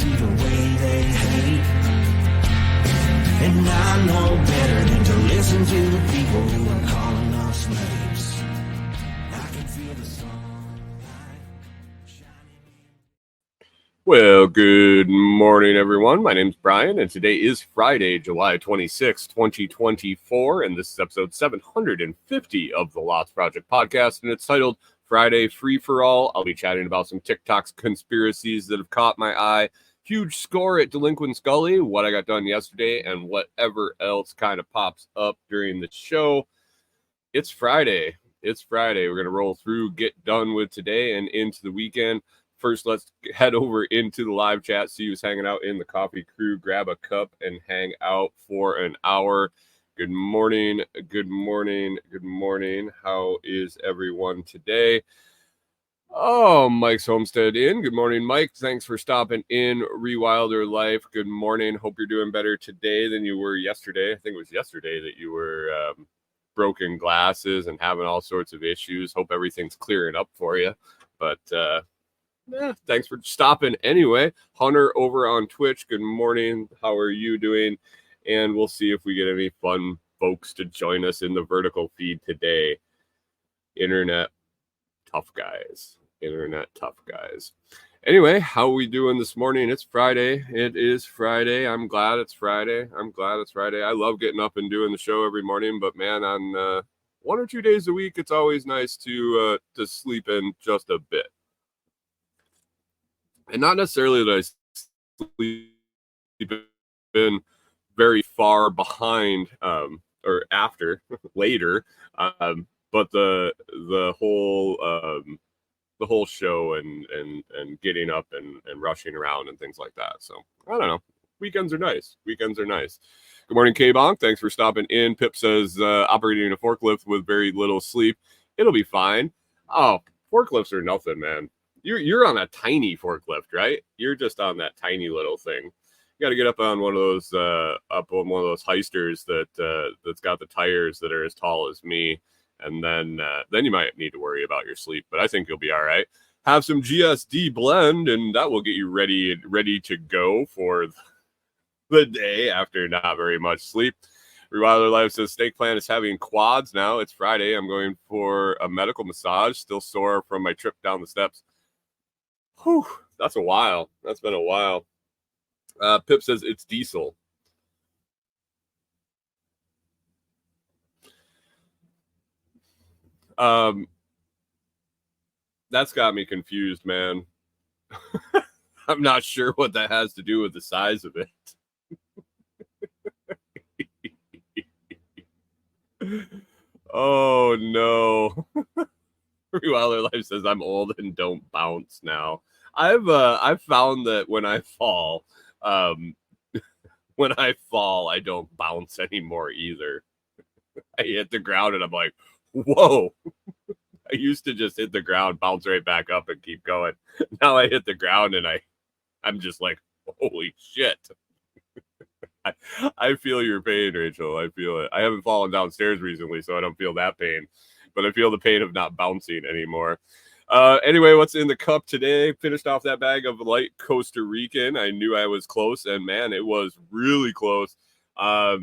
see the way they hate. And I know better than to listen to the people who are calling us slaves. I can feel the sunlight shining. Well, good morning, everyone. My name's Brian, and today is Friday, July 26, 2024, and this is episode 750 of the Lots Project podcast, and it's titled Friday Free for All. I'll be chatting about some TikTok's conspiracies that have caught my eye, huge score at Delinquent Scully, what I got done yesterday, and whatever else kind of pops up during the show. It's Friday. It's Friday. We're going to roll through, get done with today, and into the weekend. First, let's head over into the live chat. See who's hanging out in the coffee crew. Grab a cup and hang out for an hour. Good morning. Good morning. Good morning. How is everyone today? Oh, Mike's Homestead in. Good morning, Mike. Thanks for stopping in. Rewilder Life. Good morning. Hope you're doing better today than you were yesterday. I think it was yesterday that you were broken glasses and having all sorts of issues. Hope everything's clearing up for you. But thanks for stopping anyway. Hunter over on Twitch. Good morning. How are you doing? And we'll see if we get any fun folks to join us in the vertical feed today. Internet tough guys. Anyway, how are we doing this morning? It's Friday. It is Friday. I'm glad it's Friday. I love getting up and doing the show every morning, but man, on 1 or 2 days a week, it's always nice to sleep in just a bit. And not necessarily that I sleep in very far behind or after later, but the whole show and getting up and rushing around and things like that. So I don't know. Weekends are nice. Good morning, K-Bonk. Thanks for stopping in. Pip says operating a forklift with very little sleep. It'll be fine. Oh, forklifts are nothing, man. You're on a tiny forklift, right? You're just on that tiny little thing. You got to get up on one of those heisters that's got the tires that are as tall as me, and then you might need to worry about your sleep. But I think you'll be all right. Have some GSD blend, and that will get you ready to go for the day after not very much sleep. Rewilder Life says Snake Plant is having quads now. It's Friday. I'm going for a medical massage. Still sore from my trip down the steps. Whew, that's a while. That's been a while. Pip says it's diesel. That's got me confused, man. I'm not sure what that has to do with the size of it. Oh no. Rewilder Life says I'm old and don't bounce now. I've found that when I fall, I don't bounce anymore either. I hit the ground and I'm like, whoa. I used to just hit the ground, bounce right back up and keep going. Now I hit the ground and I'm just like, holy shit. I feel your pain, Rachel. I feel it. I haven't fallen downstairs recently, so I don't feel that pain. But I feel the pain of not bouncing anymore. Anyway, what's in the cup today? Finished off that bag of light Costa Rican. I knew I was close, and man, it was really close. I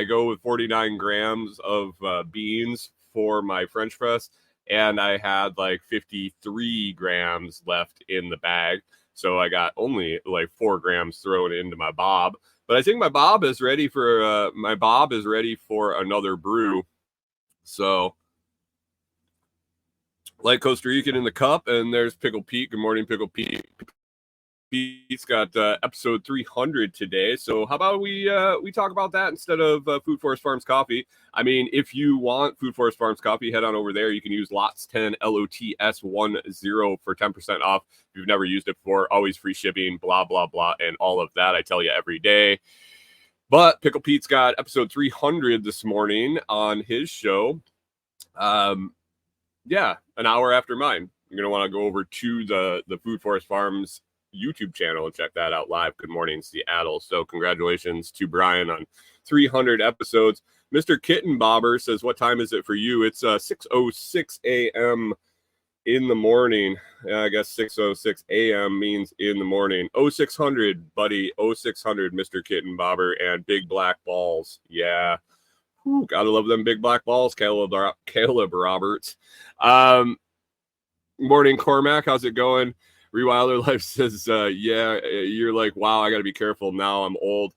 go with 49 grams of beans for my French press, and I had like 53 grams left in the bag. So I got only like 4 grams thrown into my bob. But I think my bob is ready for another brew. So light Costa Rican in the cup, and there's Pickle Pete. Good morning, Pickle Pete. Pete's got episode 300 today. So how about we talk about that instead of Food Forest Farms coffee? I mean, if you want Food Forest Farms coffee, head on over there. You can use LOTS10, LOTS10 for 10% off. If you've never used it before, always free shipping, blah, blah, blah, and all of that. I tell you every day. But Pickle Pete's got episode 300 this morning on his show. Yeah, an hour after mine. You're going to want to go over to the Food Forest Farms YouTube channel and check that out live. Good morning, Seattle. So congratulations to Brian on 300 episodes. Mr. Kitten Bobber says, what time is it for you? It's 6:06 a.m. in the morning. I guess 6:06 a.m. means in the morning. 0600, buddy. 0600, Mr. Kitten Bobber, and big black balls. Yeah. Whew, gotta love them big black balls, Caleb Roberts. Morning, Cormac. How's it going? Rewilder Life says, yeah, you're like, wow, I gotta be careful now. I'm old.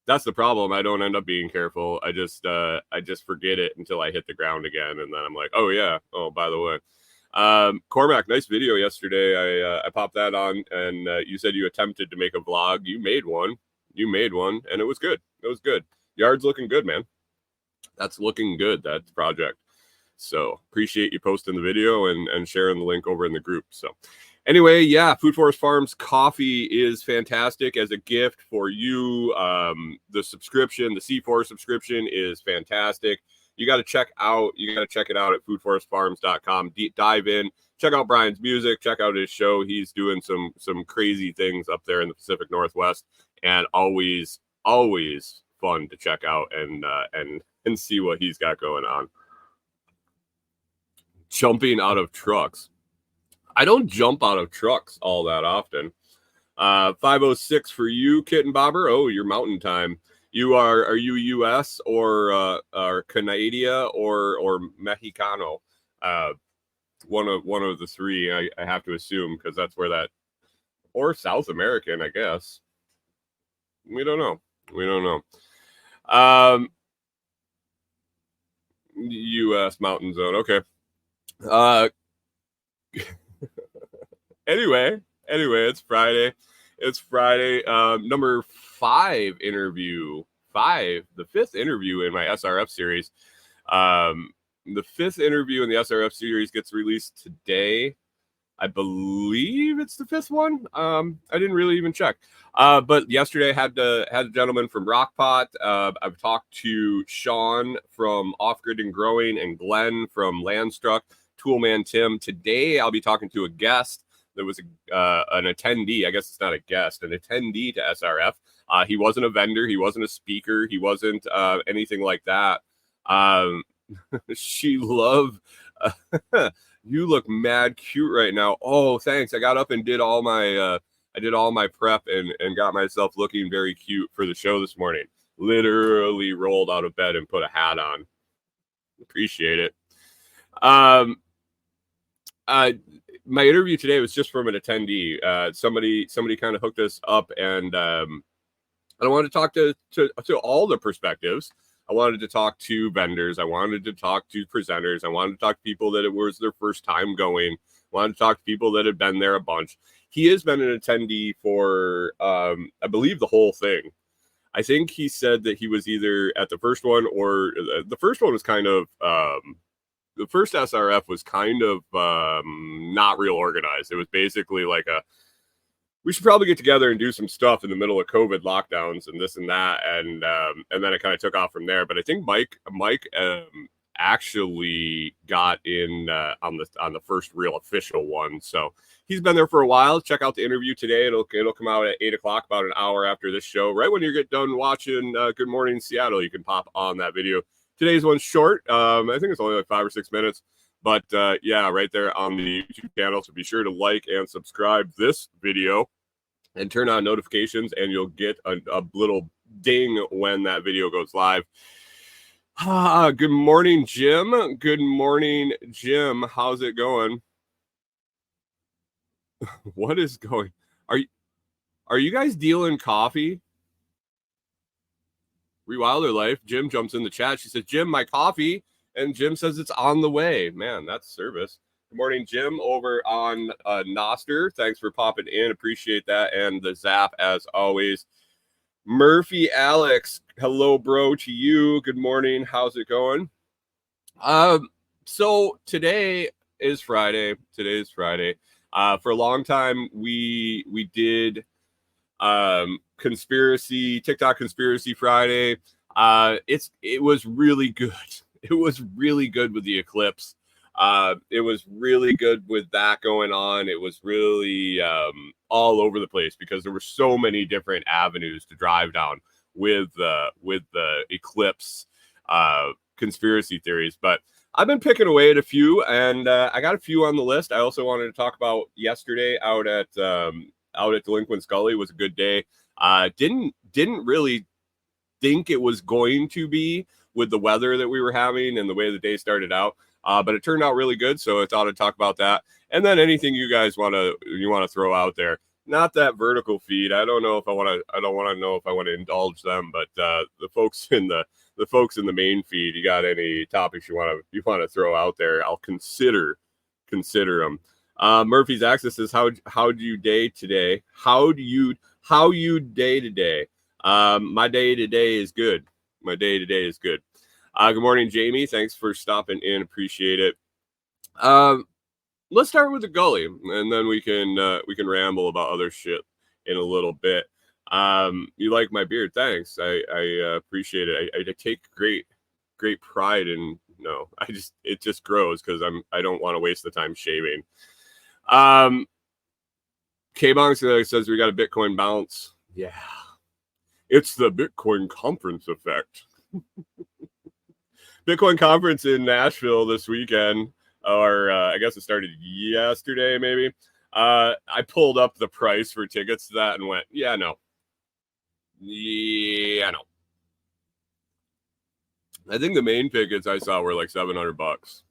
That's the problem. I don't end up being careful. I just forget it until I hit the ground again, and then I'm like, oh yeah. Oh, by the way, Cormac, nice video yesterday. I popped that on, and you said you attempted to make a vlog. You made one, and it was good. It was good. Yard's looking good, man. That's looking good. That project. So appreciate you posting the video and sharing the link over in the group. So. Anyway, yeah, Food Forest Farms coffee is fantastic as a gift for you. The subscription, the C4 subscription is fantastic. You got to check it out at foodforestfarms.com. Dive in, check out Brian's music, check out his show. He's doing some crazy things up there in the Pacific Northwest, and always fun to check out and see what he's got going on. Jumping out of trucks. I don't jump out of trucks all that often. 5:06 for you, Kitten Bobber. Oh, your mountain time. Are you U.S. or Canada or Mexicano? One of the three. I have to assume, because that's where that, or South American, I guess. We don't know. U.S. mountain zone. Okay. Anyway, it's Friday. Number 5 interview. 5, the 5th interview in my SRF series. The 5th interview in the SRF series gets released today. I believe it's the 5th one. I didn't really even check. But yesterday I had a gentleman from Rockpot. I've talked to Sean from Off Grid and Growing and Glenn from Landstruck, Toolman Tim. Today I'll be talking to a guest. There was an attendee. I guess it's not a guest, an attendee to SRF. He wasn't a vendor. He wasn't a speaker. He wasn't anything like that. She loved. You look mad cute right now. Oh, thanks. I got up and did all my prep and got myself looking very cute for the show this morning. Literally rolled out of bed and put a hat on. Appreciate it. My interview today was just from an attendee. Somebody kind of hooked us up, and I wanted to talk to all the perspectives. I wanted to talk to vendors. I wanted to talk to presenters. I wanted to talk to people that it was their first time going. I wanted to talk to people that had been there a bunch. He has been an attendee for, I believe, the whole thing. I think he said that he was either at the first one, or the first one was kind of, the first SRF was kind of not real organized. It was basically like we should probably get together and do some stuff in the middle of COVID lockdowns and this and that, and then it kind of took off from there. But I think Mike actually got in on the first real official one. So he's been there for a while. Check out the interview today. It'll come out at 8:00, about an hour after this show. Right when you get done watching Good Morning Seattle, you can pop on that video. Today's one's short. I think it's only like 5 or 6 minutes. But yeah, right there on the YouTube channel. So be sure to like and subscribe this video and turn on notifications, and you'll get a little ding when that video goes live. Good morning, Jim. Good morning, Jim. How's it going? What is going? Are you guys dealing coffee? Rewilder Life. Jim jumps in the chat. She says, Jim, my coffee. And Jim says it's on the way. Man, that's service. Good morning, Jim, over on Noster. Thanks for popping in. Appreciate that. And the zap, as always. Murphy Alex, hello, bro, to you. Good morning. How's it going? So today is Friday. For a long time, we did TikTok Conspiracy Friday. It was really good. It was really good with the eclipse. It was really good with that going on. It was really all over the place because there were so many different avenues to drive down with the eclipse conspiracy theories. But I've been picking away at a few, and I got a few on the list. I also wanted to talk about yesterday out at Delinquent Scully. Was a good day. Didn't really think it was going to be with the weather that we were having and the way the day started out. But it turned out really good, so I thought I'd talk about that. And then anything you guys want to throw out there. Not that vertical feed. I don't know if I want to indulge them, but the folks in the main feed, you got any topics you want to throw out there? I'll consider them. Murphy's Access says, how do you day today? How you day today? My day today is good. Good morning, Jamie. Thanks for stopping in. Appreciate it. Let's start with the gully, and then we can ramble about other shit in a little bit. You like my beard? Thanks. I appreciate it. I take great pride in. No, it just grows because I don't want to waste the time shaving. K-Bong says we got a Bitcoin bounce. Yeah, it's the Bitcoin conference effect. Bitcoin conference in Nashville this weekend, or I guess it started yesterday, maybe. I pulled up the price for tickets to that and went, yeah, no. I think the main tickets I saw were like $700.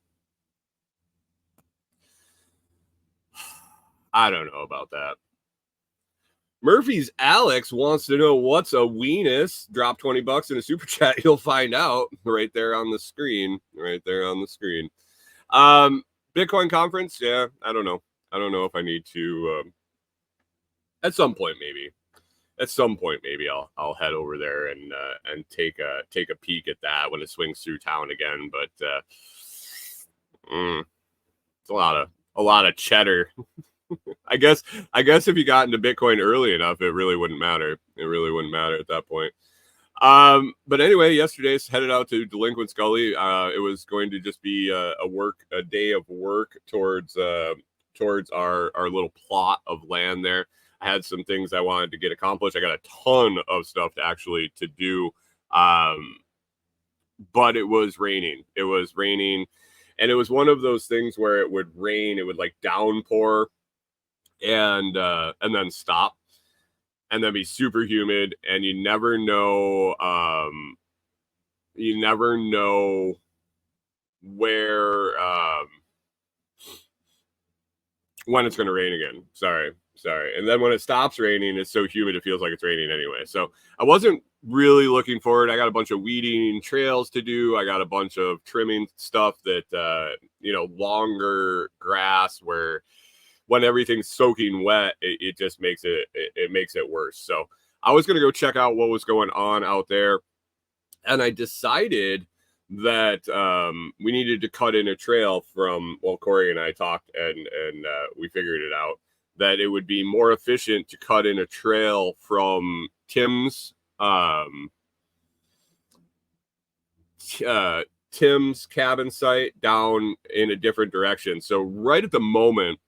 I don't know about that. Murphy's Alex wants to know what's a weenus. Drop $20 in a super chat. You'll find out right there on the screen. Bitcoin conference. Yeah, I don't know if I need to. At some point, maybe I'll head over there and take a peek at that when it swings through town again. But it's a lot of cheddar. I guess if you got into Bitcoin early enough, it really wouldn't matter. At that point. But anyway, yesterday headed out to Delinquent Scully. It was going to just be a day of work towards our little plot of land there. I had some things I wanted to get accomplished. I got a ton of stuff to do. But it was raining. And it was one of those things where it would rain, it would like downpour and then stop and then be super humid, and you never know where when it's going to rain again. Sorry. And then when it stops raining, it's so humid it feels like it's raining anyway. So I wasn't really looking forward. I got a bunch of weeding trails to do. I got a bunch of trimming stuff that longer grass where when everything's soaking wet, it just makes it worse. So I was going to go check out what was going on out there, and I decided that we needed to cut in a trail from. Well, Corey and I talked, and we figured it out that it would be more efficient to cut in a trail from Tim's cabin site down in a different direction. So right at the moment,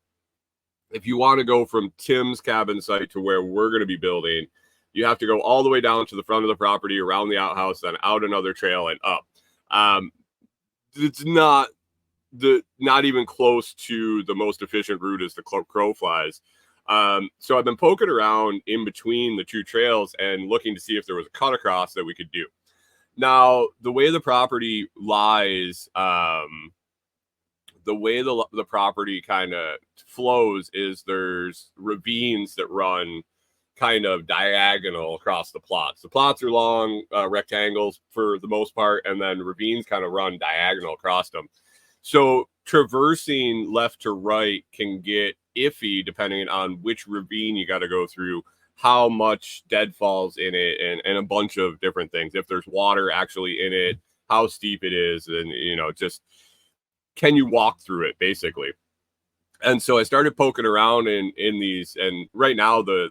if you want to go from Tim's cabin site to where we're going to be building, you have to go all the way down to the front of the property, around the outhouse, then out another trail and up. It's not even close to the most efficient route as the crow flies. So I've been poking around in between the two trails and looking to see if there was a cut across that we could do. Now, the way the property lies, the way the property kind of flows is there's ravines that run kind of diagonal across the plots. The plots are long rectangles for the most part, and then ravines kind of run diagonal across them. So traversing left to right can get iffy depending on which ravine you got to go through, how much deadfall's in it, and a bunch of different things. If there's water actually in it, how steep it is, and just can you walk through it basically. And so I started poking around in these, and right now the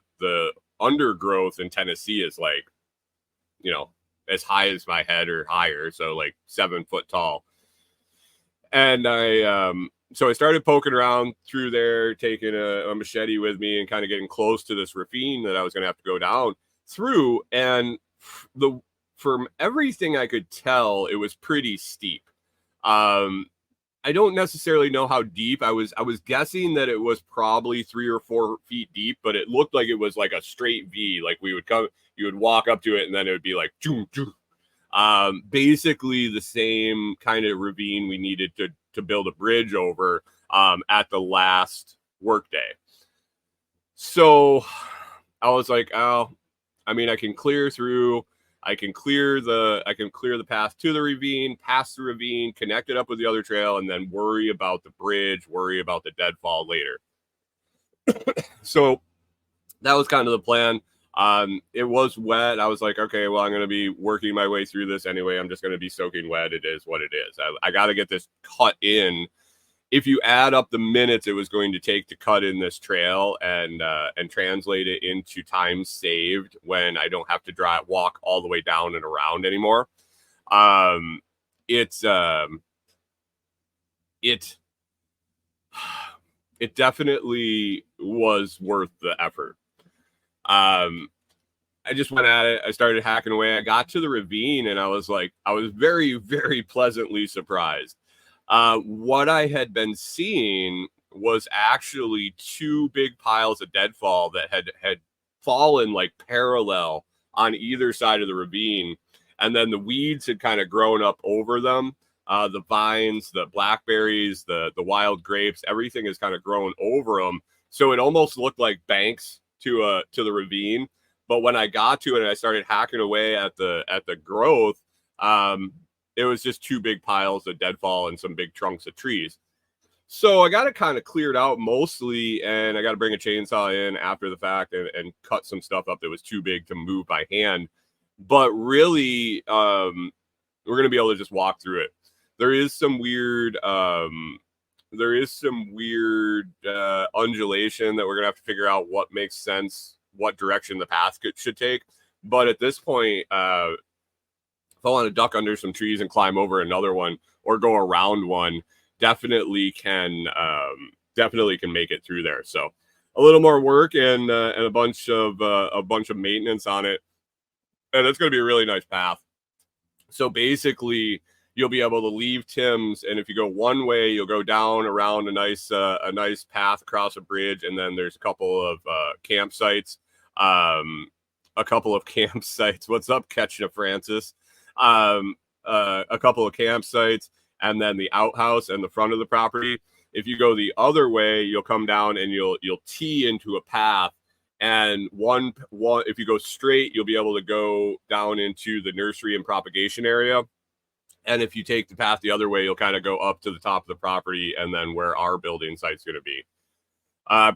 undergrowth in Tennessee is like, as high as my head or higher, so like 7 foot tall. And so I started poking around through there, taking a machete with me and kind of getting close to this ravine that I was going to have to go down through. And from everything I could tell, it was pretty steep. I don't necessarily know how deep. I was guessing that it was probably 3 or 4 feet deep, but it looked like it was like a straight V. Like you would walk up to it, and then it would be like, choo, choo. Basically the same kind of ravine we needed to build a bridge over at the last workday. So I was like, oh, I mean, I can clear the path to the ravine, pass the ravine, connect it up with the other trail, and then worry about the bridge, worry about the deadfall later. So that was kind of the plan. It was wet. I was like, okay, well, I'm going to be working my way through this anyway. I'm just going to be soaking wet. It is what it is. I got to get this cut in. If you add up the minutes it was going to take to cut in this trail and translate it into time saved when I don't have to walk all the way down and around anymore, it definitely was worth the effort. I just went at it. I started hacking away. I got to the ravine, and I was very, very pleasantly surprised. What I had been seeing was actually 2 big piles of deadfall that had fallen like parallel on either side of the ravine. And then the weeds had kind of grown up over them. The vines, the blackberries, the wild grapes, everything has kind of grown over them. So it almost looked like banks to the ravine. But when I got to it and I started hacking away at the growth, it was just 2 big piles of deadfall and some big trunks of trees. So I got it kind of cleared out mostly, and I got to bring a chainsaw in after the fact and cut some stuff up that was too big to move by hand. But really, we're going to be able to just walk through it. There is some weird undulation that we're going to have to figure out what makes sense, what direction the path should take. But at this point, if I want to duck under some trees and climb over another one or go around one, definitely can make it through there. So a little more work and a bunch of maintenance on it, and it's going to be a really nice path. So basically, you'll be able to leave Tim's, and if you go one way, you'll go down around a nice path across a bridge, and then there's a couple of campsites. What's up, Ketchna Francis? A couple of campsites, and then the outhouse and the front of the property. If you go the other way, you'll come down and you'll tee into a path. And one if you go straight, you'll be able to go down into the nursery and propagation area. And if you take the path the other way, you'll kind of go up to the top of the property and then where our building site's going to be.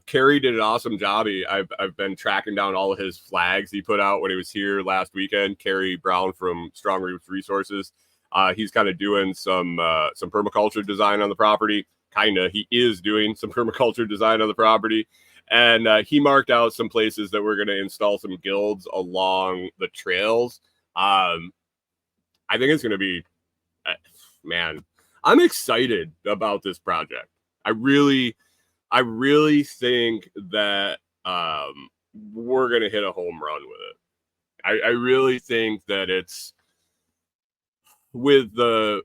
Kerry did an awesome job. I've been tracking down all of his flags he put out when he was here last weekend. Kerry Brown from Strong Roots Resources. He's kind of doing some permaculture design on the property. He is doing some permaculture design on the property. And he marked out some places that we're going to install some guilds along the trails. I think it's going to be, man, I'm excited about this project. I really think that we're going to hit a home run with it. I really think that it's with the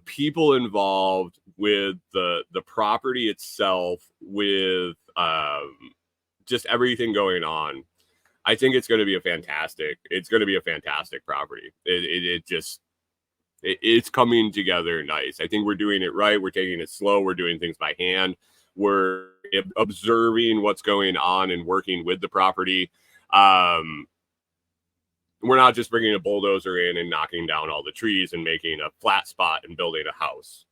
people involved, with the property itself, with just everything going on. I think it's going to be a fantastic property. It's coming together nice. I think we're doing it right. We're taking it slow. We're doing things by hand. We're observing what's going on and working with the property. We're not just bringing a bulldozer in and knocking down all the trees and making a flat spot and building a house.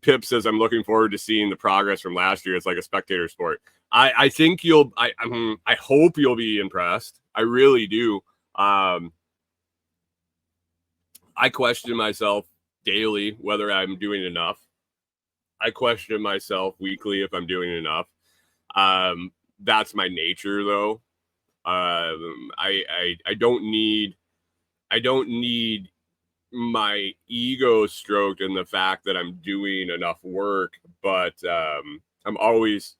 Pip says, I'm looking forward to seeing the progress from last year. It's like a spectator sport. I think I hope you'll be impressed. I really do. I question myself daily whether I'm doing enough. I question myself weekly if I'm doing enough. That's my nature, though. I don't need my ego stroked in the fact that I'm doing enough work, but I'm always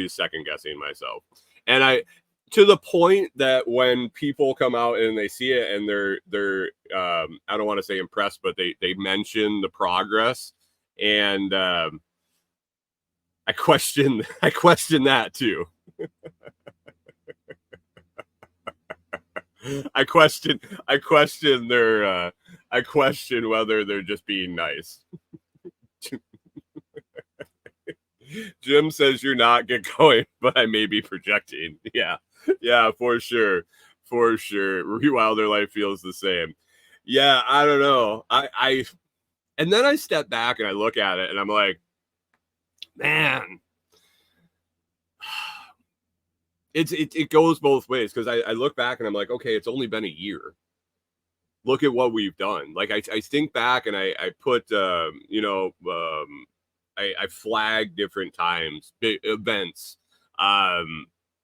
second guessing myself. And to the point that when people come out and they see it and they're I don't want to say impressed, but they mention the progress, and I question that too. I question their I question whether they're just being nice. Jim says you're not get going, but I may be projecting. Yeah, for sure. Rewilder Life feels the same. Yeah, I don't know. I and then I step back and I look at it and I'm like, man, it goes both ways, because I look back and I'm like, okay, it's only been a year. Look at what we've done. Like I think back and I put I flagged different times, big events,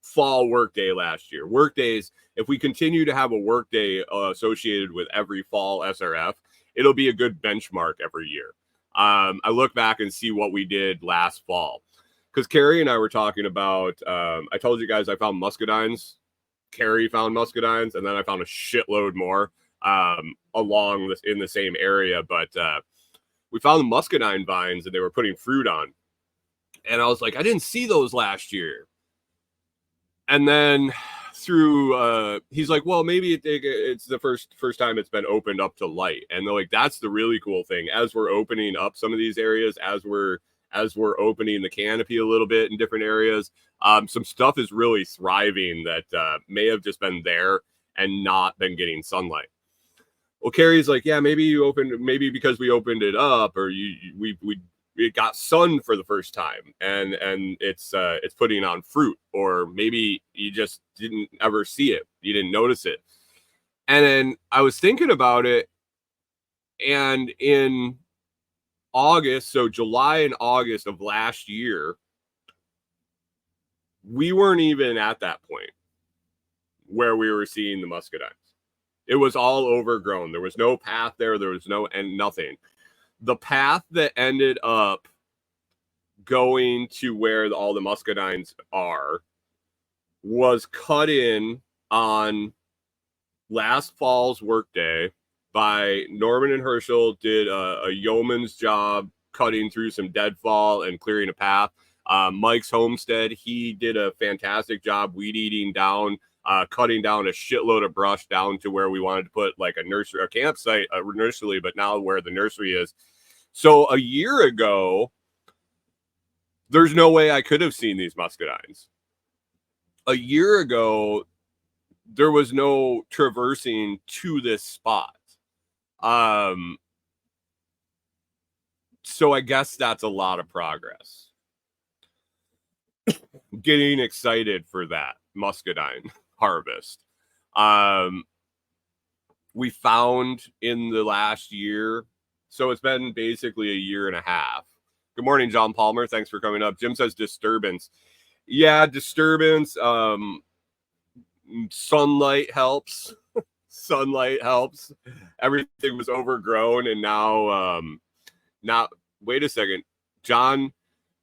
fall workday last year. Workdays, if we continue to have a workday associated with every fall SRF, it'll be a good benchmark every year. I look back and see what we did last fall. Because Carrie and I were talking about, I told you guys I found muscadines. Carrie found muscadines, and then I found a shitload more along this in the same area. But we found the muscadine vines and they were putting fruit on. And I was like, I didn't see those last year. And then through, he's like, well, maybe it's the first time it's been opened up to light. And they're like, that's the really cool thing. As we're opening up some of these areas, as we're opening the canopy a little bit in different areas, some stuff is really thriving that may have just been there and not been getting sunlight. Well, Carrie's like, yeah, maybe because we opened it up, or we got sun for the first time, and it's putting on fruit, or maybe you just didn't ever see it, you didn't notice it. And then I was thinking about it, and in August, so July and August of last year, we weren't even at that point where we were seeing the muscadines. It was all overgrown. There was no path there. There was nothing. The path that ended up going to where all the muscadines are was cut in on last fall's workday by Norman and Herschel. Did a yeoman's job cutting through some deadfall and clearing a path. Mike's Homestead, he did a fantastic job weed eating down, cutting down a shitload of brush down to where we wanted to put like a nursery, a campsite, a nursery, but now where the nursery is. So a year ago, there's no way I could have seen these muscadines. A year ago, there was no traversing to this spot. So I guess that's a lot of progress. Getting excited for that muscadine harvest. We found in the last year, so it's been basically a year and a half. Good morning, John Palmer. Thanks for coming up. Jim says disturbance. Yeah, disturbance. Sunlight helps. Sunlight helps. Everything was overgrown, and now wait a second. John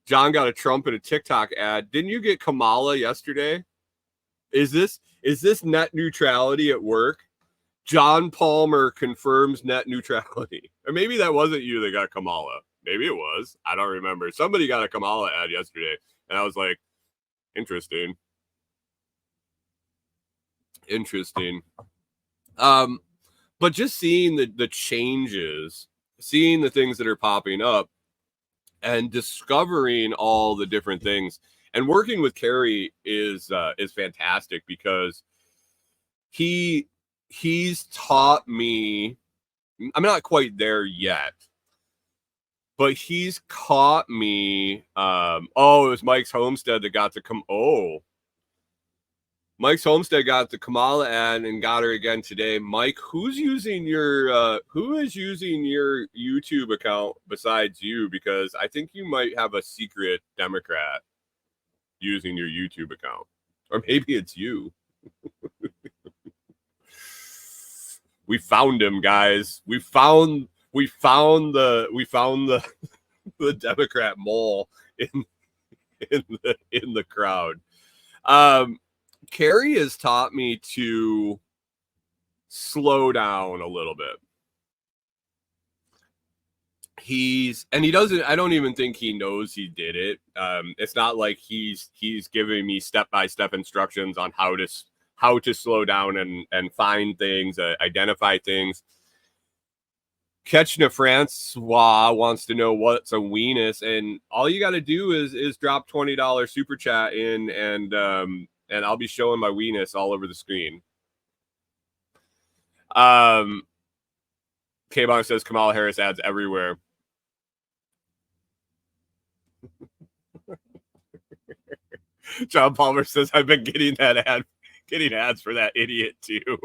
got a Trump and a TikTok ad. Didn't you get Kamala yesterday? Is this net neutrality at work? John Palmer confirms net neutrality. Or maybe that wasn't you that got Kamala. Maybe it was. I don't remember. Somebody got a Kamala ad yesterday, and I was like, interesting. But just seeing the changes, seeing the things that are popping up, and discovering all the different things, and working with Carrie is fantastic, because he's taught me. I'm not quite there yet, but he's caught me. It was Mike's Homestead that got to come. Mike's Homestead got the Kamala ad and got her again today. Mike, who is using your YouTube account besides you? Because I think you might have a secret Democrat using your YouTube account, or maybe it's you. We found him, guys. We found the Democrat mole in the crowd. Carrie has taught me to slow down a little bit. He doesn't, I don't even think he knows he did it. It's not like he's giving me step-by-step instructions on how to slow down and find things, identify things. Ketchna Francois wants to know what's a weenus, and all you got to do is drop $20 super chat in, and I'll be showing my weenus all over the screen. K-Bon says Kamala Harris ads everywhere. John Palmer says I've been getting ads for that idiot too.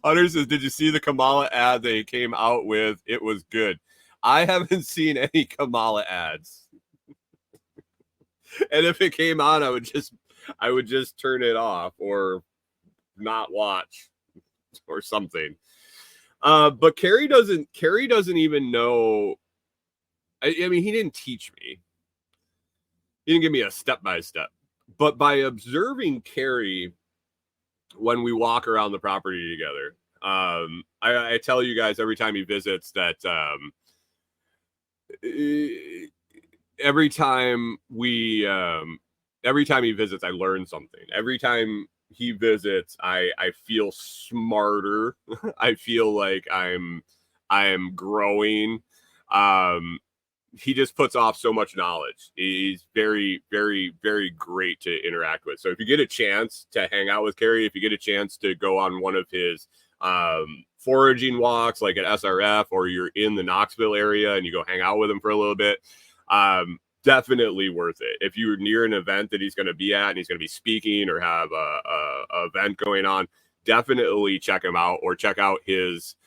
Hunter says, did you see the Kamala ad they came out with? It was good. I haven't seen any Kamala ads. And if it came on, I would just turn it off or not watch or something. But Carrie doesn't even know. I mean, he didn't teach me. He didn't give me a step-by-step. But by observing Carrie when we walk around the property together, I tell you guys every time he visits that every time he visits, I learn something. Every time he visits, I feel smarter. I feel like I'm growing. He just puts off so much knowledge. He's very, very, very great to interact with. So if you get a chance to hang out with Carrie, if you get a chance to go on one of his foraging walks, like at SRF, or you're in the Knoxville area and you go hang out with him for a little bit, definitely worth it. If you're near an event that he's going to be at and he's going to be speaking or have a event going on, definitely check him out, or check out his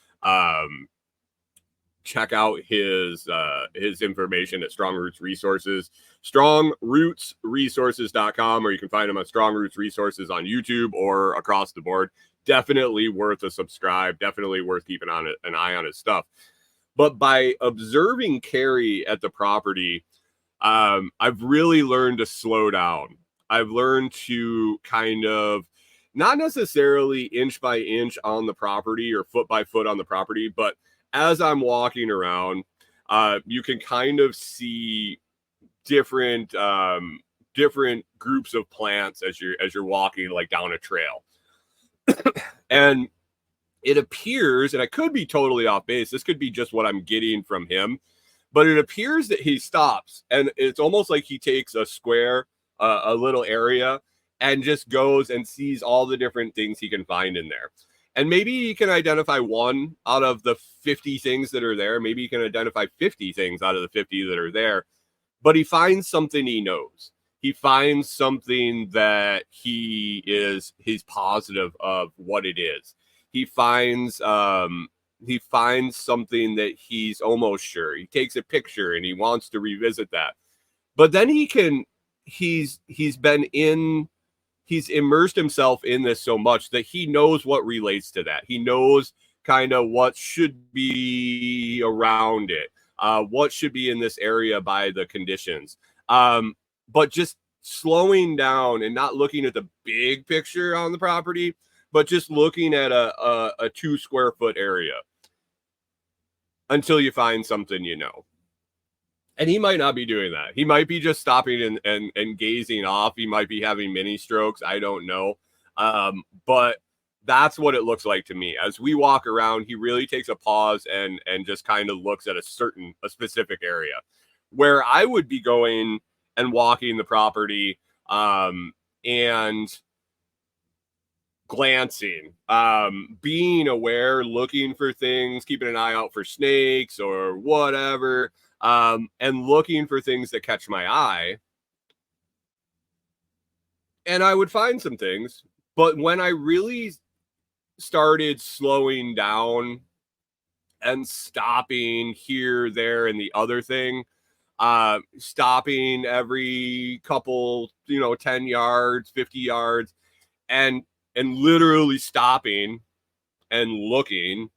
information at Strong Roots Resources, strongrootsresources.com, or you can find him on Strong Roots Resources on YouTube or across the board. Definitely worth a subscribe. Definitely worth keeping an eye on his stuff. But by observing Carrie at the property, I've really learned to slow down. I've learned to kind of not necessarily inch by inch on the property or foot by foot on the property, but as I'm walking around, you can kind of see different groups of plants as you're walking like down a trail. And it appears, and I could be totally off base, this could be just what I'm getting from him, but it appears that he stops, and it's almost like he takes a square, a little area, and just goes and sees all the different things he can find in there. And maybe he can identify one out of the 50 things that are there. Maybe he can identify 50 things out of the 50 that are there. But he finds something he knows. He finds something that he's positive of what it is. He finds something that he's almost sure. He takes a picture and he wants to revisit that. But then he's immersed himself in this so much that he knows what relates to that. He knows kind of what should be around it, what should be in this area by the conditions. But just slowing down and not looking at the big picture on the property, but just looking at a 2 square foot area until you find something, you know. And he might not be doing that. He might be just stopping and gazing off. He might be having mini strokes. I don't know. But that's what it looks like to me. As we walk around, he really takes a pause and just kind of looks at a specific area where I would be going and walking the property and glancing, being aware, looking for things, keeping an eye out for snakes or whatever. And looking for things that catch my eye. And I would find some things. But when I really started slowing down and stopping here, there, and the other thing, stopping every couple, 10 yards, 50 yards, and literally stopping and looking,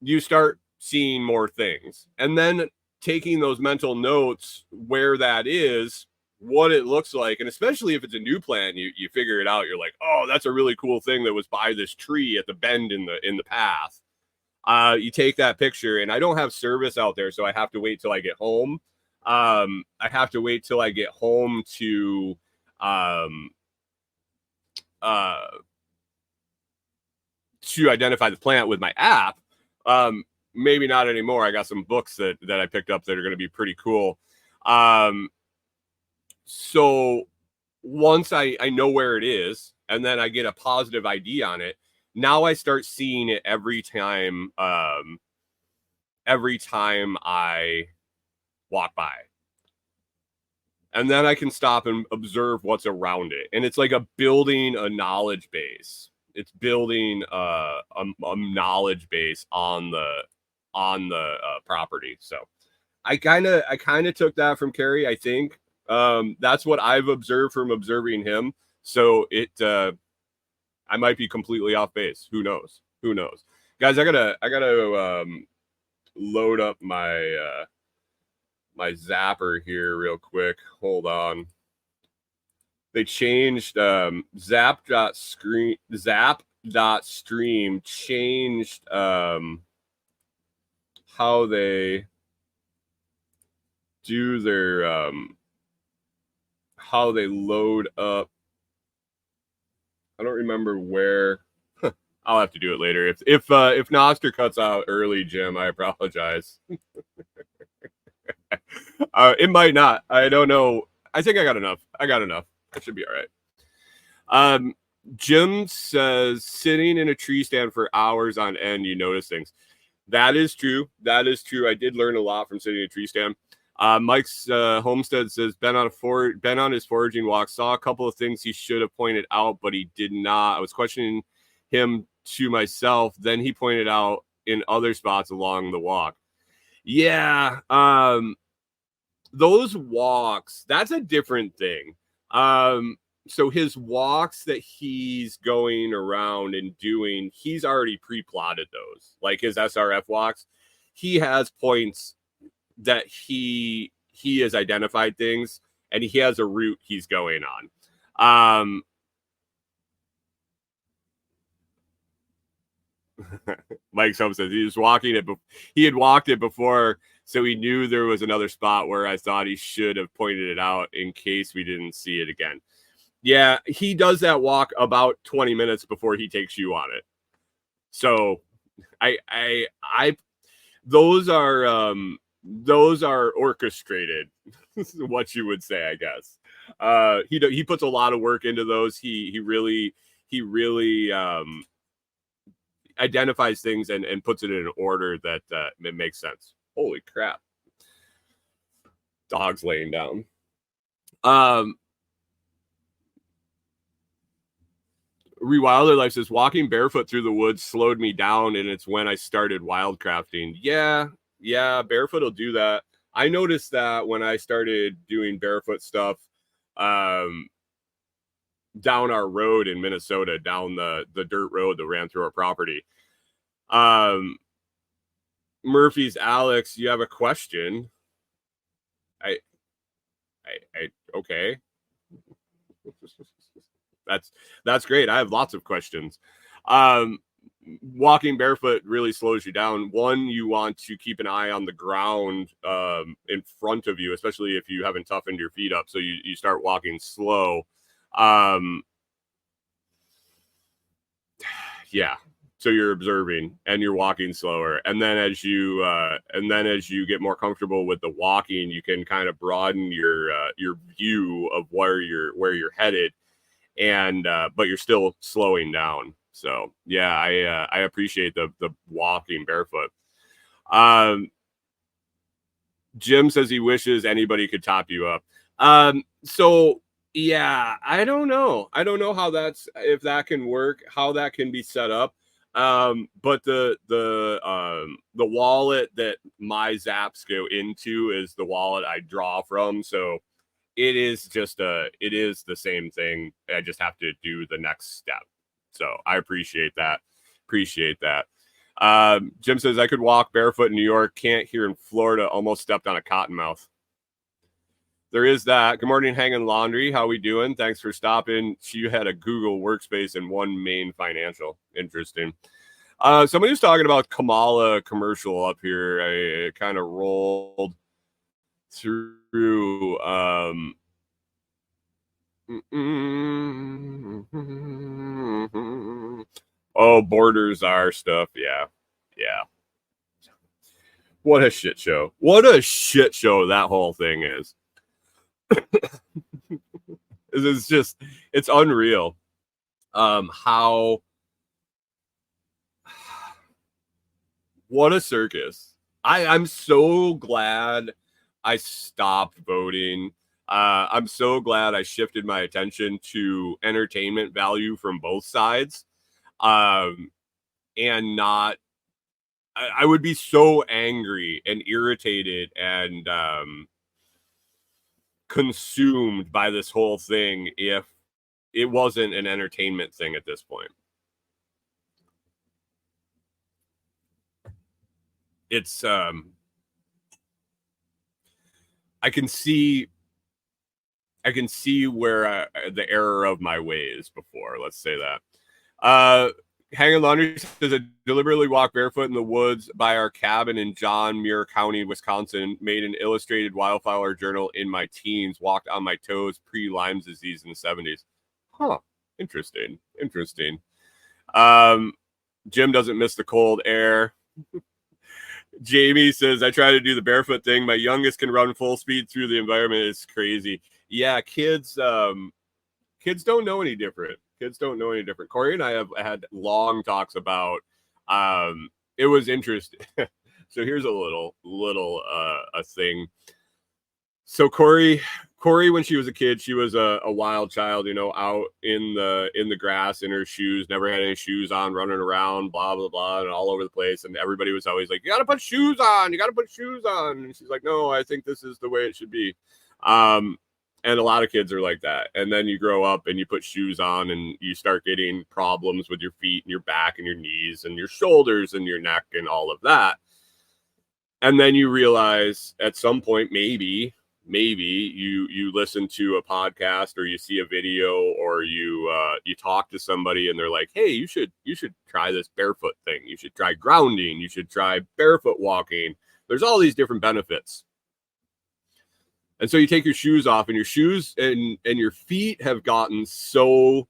you start seeing more things, and then taking those mental notes where that is, what it looks like. And especially if it's a new plant, you figure it out. You're like, oh, that's a really cool thing that was by this tree at the bend in the path. You take that picture, and I don't have service out there, so I have to wait till I get home. I have to wait till I get home to identify the plant with my app. Maybe not anymore. I got some books that I picked up that are going to be pretty cool. So once I know where it is, and then I get a positive ID on it, now I start seeing it every time I walk by. And then I can stop and observe what's around it. And it's like building a knowledge base. It's building a knowledge base on the property. So I kind of took that from Kerry. I think that's what I've observed from observing him. So I might be completely off base. Who knows? Guys, I gotta load up my my zapper here real quick. Hold on. They changed zap.stream changed how they do their how they load up. I don't remember where. I'll have to do it later. If Noster cuts out early, Jim, I apologize. It might not. I don't know. I think I got enough. I should be all right. Jim says sitting in a tree stand for hours on end, you notice things. That is true. I did learn a lot from sitting in a tree stand. Mike's Homestead says been on his foraging walk, saw a couple of things he should have pointed out, but he did not. I was questioning him to myself. Then he pointed out in other spots along the walk. Yeah. Those walks, that's a different thing. So his walks that he's going around and doing, he's already pre-plotted those, like his SRF walks. He has points that he has identified things, and he has a route he's going on. Mike Soap says he was walking it. He had walked it before, so he knew there was another spot where I thought he should have pointed it out in case we didn't see it again. Yeah, he does that walk about 20 minutes before he takes you on it. So I those are orchestrated, what you would say, I guess. He puts a lot of work into those. He really identifies things and puts it in an order that it makes sense. Holy crap. Dog's laying down. Rewilder Life says walking barefoot through the woods slowed me down, and it's when I started wildcrafting. Yeah, barefoot will do that. I noticed that when I started doing barefoot stuff down our road in Minnesota, down the dirt road that ran through our property. Murphy's Alex, you have a question? I okay. That's great. I have lots of questions. Walking barefoot really slows you down. One, you want to keep an eye on the ground in front of you, especially if you haven't toughened your feet up. So you start walking slow. Yeah. So you're observing and you're walking slower. And then as you get more comfortable with the walking, you can kind of broaden your view of where you're headed. And but you're still slowing down. So yeah, I appreciate the walking barefoot. Jim says he wishes anybody could top you up. So yeah, I don't know if that can work, how that can be set up. But the wallet that my zaps go into is the wallet I draw from. So it is the same thing. I just have to do the next step. So I appreciate that. Jim says I could walk barefoot in New York. Can't here in Florida. Almost stepped on a cottonmouth. there is that. Good morning, Hanging Laundry. How we doing? Thanks for stopping. She had a Google Workspace and One Main Financial. Interesting. Somebody was talking about Kamala commercial up here. I kind of rolled through. Oh, Borders are stuff. Yeah. What a shit show. What a shit show that whole thing is. It's unreal. How what a circus. I'm so glad I stopped voting. I'm so glad I shifted my attention to entertainment value from both sides. And not, I would be so angry and irritated and consumed by this whole thing if it wasn't an entertainment thing at this point. It's I can see where the error of my ways before, let's say that. Hanging Laundry says, I deliberately walked barefoot in the woods by our cabin in John Muir County, Wisconsin, made an illustrated wildflower journal in my teens, walked on my toes pre-Lyme disease in the 70s. Huh. Interesting. Jim doesn't miss the cold air. Jamie says, I try to do the barefoot thing. My youngest can run full speed through the environment. It's crazy. Yeah, kids don't know any different. Corey and I have had long talks about it was interesting. So here's a little a thing. So Corey, when she was a kid, she was a wild child, out in the grass in her shoes, never had any shoes on, running around, blah, blah, blah, and all over the place. And everybody was always like, you got to put shoes on. And she's like, no, I think this is the way it should be. And a lot of kids are like that. And then you grow up and you put shoes on and you start getting problems with your feet and your back and your knees and your shoulders and your neck and all of that. And then you realize at some point, maybe you listen to a podcast or you see a video or you talk to somebody and they're like, hey, you should try this barefoot thing. You should try grounding. You should try barefoot walking. There's all these different benefits. And so you take your shoes off and your shoes and your feet have gotten so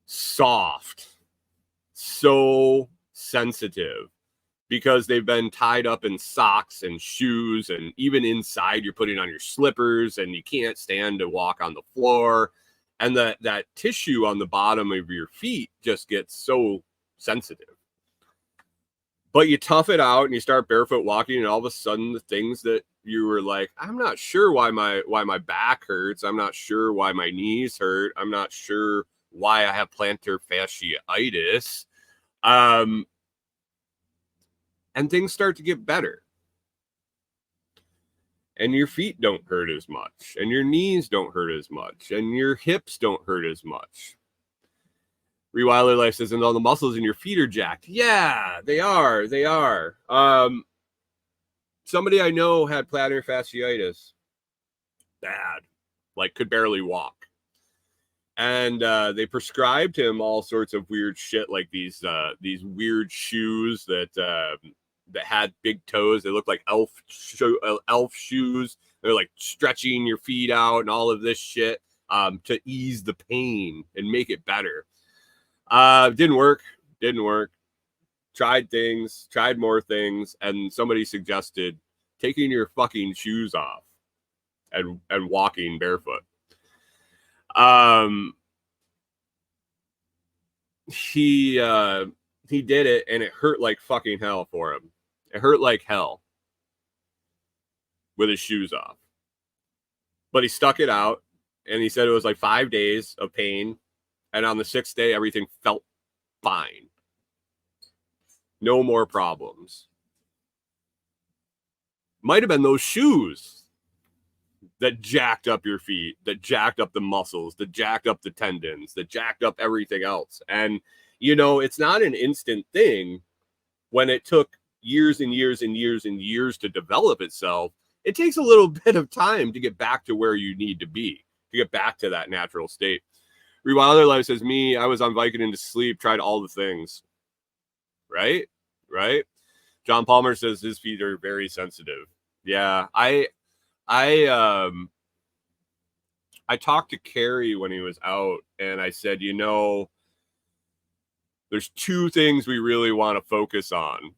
soft, so sensitive, because they've been tied up in socks and shoes, and even inside you're putting on your slippers and you can't stand to walk on the floor. And that tissue on the bottom of your feet just gets so sensitive. But you tough it out and you start barefoot walking, and all of a sudden the things that you were like, I'm not sure why my back hurts. I'm not sure why my knees hurt. I'm not sure why I have plantar fasciitis. And things start to get better. And your feet don't hurt as much, and your knees don't hurt as much, and your hips don't hurt as much. Rewilder Life says, and all the muscles in your feet are jacked. Yeah, they are. Somebody I know had plantar fasciitis. Bad. Like, could barely walk. And they prescribed him all sorts of weird shit, like these weird shoes that had big toes. They look like elf shoes. They're like stretching your feet out and all of this shit to ease the pain and make it better. Didn't work. Tried more things, and somebody suggested taking your fucking shoes off and walking barefoot. He did it, and it hurt like fucking hell for him. It hurt like hell with his shoes off. But he stuck it out, and he said it was like 5 days of pain, and on the 6th day, everything felt fine. No more problems. Might have been those shoes that jacked up your feet, that jacked up the muscles, that jacked up the tendons, that jacked up everything else. And, it's not an instant thing. When it took years and years and years and years to develop itself, it takes a little bit of time to get back to where you need to be, to get back to that natural state. Rewilder Life says, me, I was on Vicodin to sleep, tried all the things. Right? John Palmer says his feet are very sensitive. Yeah, I talked to Kerry when he was out, and I said, there's two things we really want to focus on.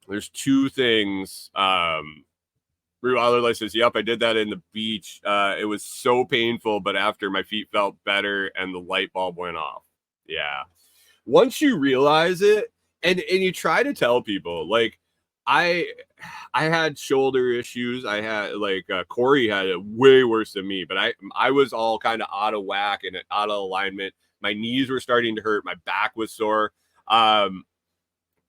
There's two things. Rewilder Life says, yep, I did that in the beach. It was so painful, but after my feet felt better and the light bulb went off. Yeah. Once you realize it, and you try to tell people, like, I had shoulder issues. I had Corey had it way worse than me, but I was all kind of out of whack and out of alignment. My knees were starting to hurt. My back was sore.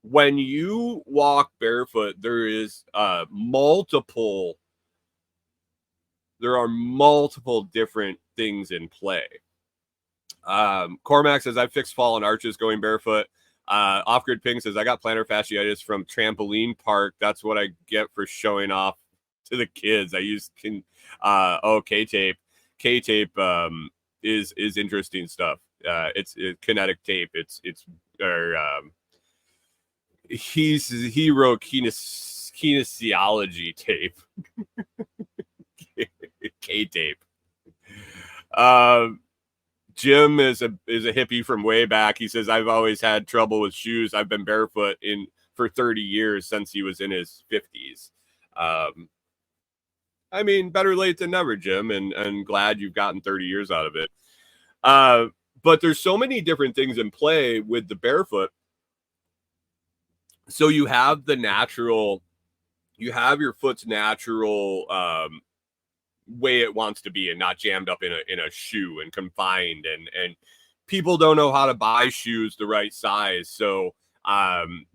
When you walk barefoot, there are multiple different things in play. Cormac says, I fixed fallen arches going barefoot. Off-Grid Ping says, I got plantar fasciitis from trampoline park. That's what I get for showing off to the kids. I use K-tape. K-tape is interesting stuff. It's kinetic tape. He wrote kinesiology tape. K-tape. Jim is a hippie from way back. He says, I've always had trouble with shoes. I've been barefoot for 30 years since he was in his 50s. I mean, better late than never, Jim, and glad you've gotten 30 years out of it. But there's so many different things in play with the barefoot. So you have your foot's natural way it wants to be and not jammed up in a shoe and confined, and people don't know how to buy shoes the right size, so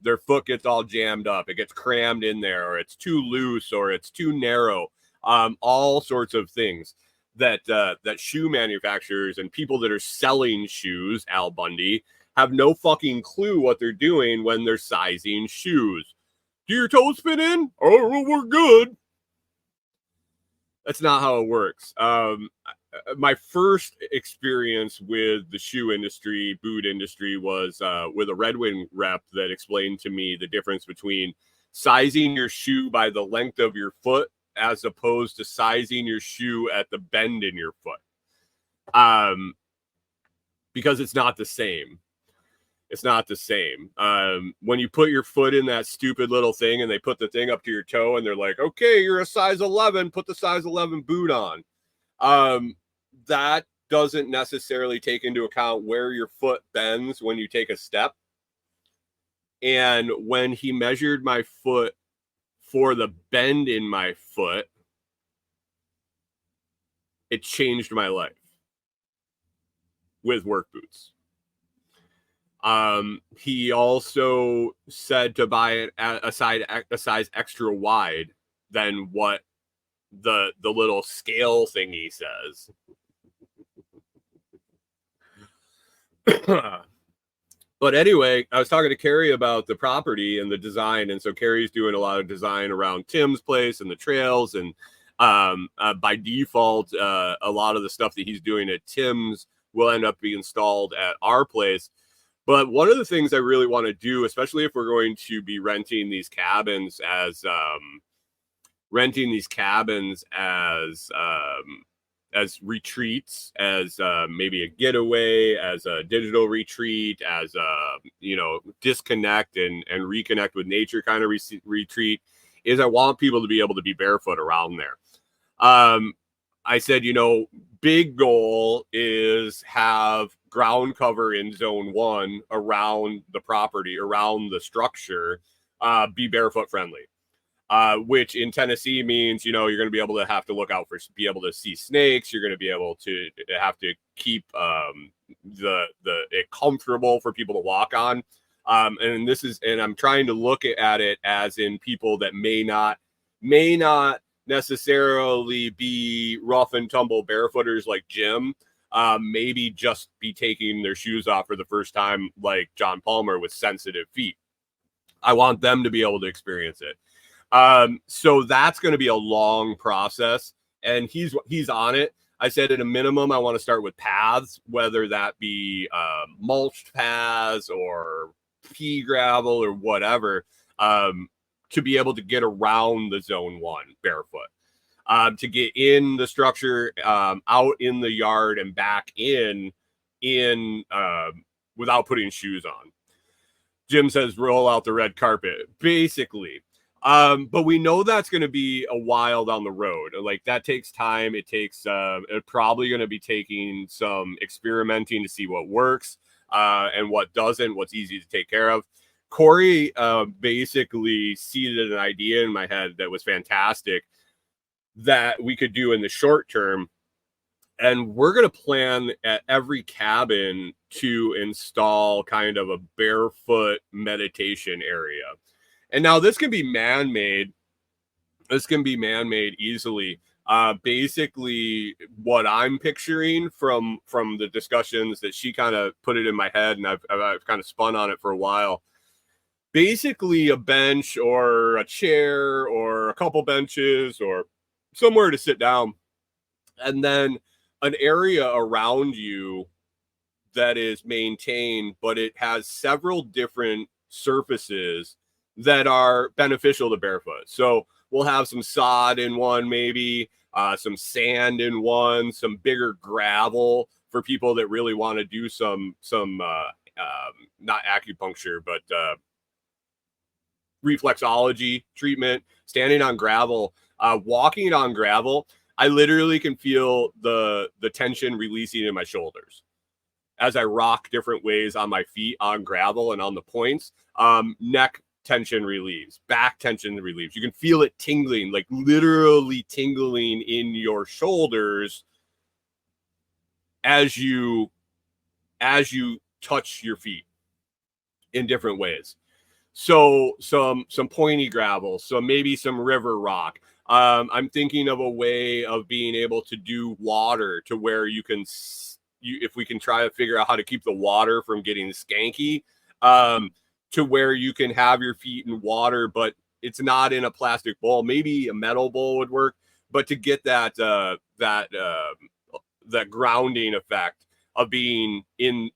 their foot gets all jammed up, it gets crammed in there, or it's too loose, or it's too narrow, all sorts of things that shoe manufacturers and people that are selling shoes, Al Bundy, have no fucking clue what they're doing when they're sizing shoes. Do your toes fit in? Oh, well, we're good. That's not how it works. My first experience with the shoe industry, boot industry, was with a Red Wing rep that explained to me the difference between sizing your shoe by the length of your foot as opposed to sizing your shoe at the bend in your foot. Because it's not the same. It's not the same. When you put your foot in that stupid little thing and they put the thing up to your toe and they're like, okay, you're a size 11, put the size 11 boot on. That doesn't necessarily take into account where your foot bends when you take a step. And when he measured my foot for the bend in my foot, it changed my life with work boots. He also said to buy it a size extra wide than what the little scale thingy says. But anyway, I was talking to Carrie about the property and the design, and so Carrie's doing a lot of design around Tim's place and the trails, and by default, a lot of the stuff that he's doing at Tim's will end up being installed at our place. But one of the things I really want to do, especially if we're going to be renting these cabins as retreats, as maybe a getaway, as a digital retreat, as a disconnect and reconnect with nature kind of retreat, is I want people to be able to be barefoot around there. I said, big goal is have ground cover in zone 1 around the property, around the structure, be barefoot friendly, which in Tennessee means, you're going to be able to have to look out for, be able to see snakes. You're going to be able to have to keep it comfortable for people to walk on. And I'm trying to look at it as in people that may not necessarily be rough and tumble barefooters like Jim, maybe just be taking their shoes off for the first time like John Palmer with sensitive feet. I want them to be able to experience it. So that's going to be a long process, and he's on it. I said at a minimum, I want to start with paths, whether that be mulched paths or pea gravel or whatever, to be able to get around the zone 1 barefoot, to get in the structure, out in the yard and back in without putting shoes on. Jim says, roll out the red carpet, basically. But we know that's going to be a while down the road. Like, that takes time. It takes, it's probably going to be taking some experimenting to see what works, and what doesn't, what's easy to take care of. Corey, basically seeded an idea in my head that was fantastic that we could do in the short term. And we're going to plan at every cabin to install kind of a barefoot meditation area. And now this can be man-made. This can be man-made easily. Basically, what I'm picturing from the discussions that she kind of put it in my head, and I've kind of spun on it for a while. Basically, a bench or a chair or a couple benches or somewhere to sit down, and then an area around you that is maintained, but it has several different surfaces that are beneficial to barefoot. So we'll have some sod in one, maybe some sand in one, some bigger gravel for people that really want to do some not acupuncture, but reflexology treatment, standing on gravel, walking on gravel. I literally can feel the tension releasing in my shoulders as I rock different ways on my feet on gravel and on the points. Neck tension relieves, back tension relieves. You can feel it tingling, like literally tingling in your shoulders as you touch your feet in different ways. So some pointy gravel, so maybe some river rock. I'm thinking of a way of being able to do water to where you can, if we can try to figure out how to keep the water from getting skanky, to where you can have your feet in water, but it's not in a plastic bowl. Maybe a metal bowl would work, but to get that grounding effect of being in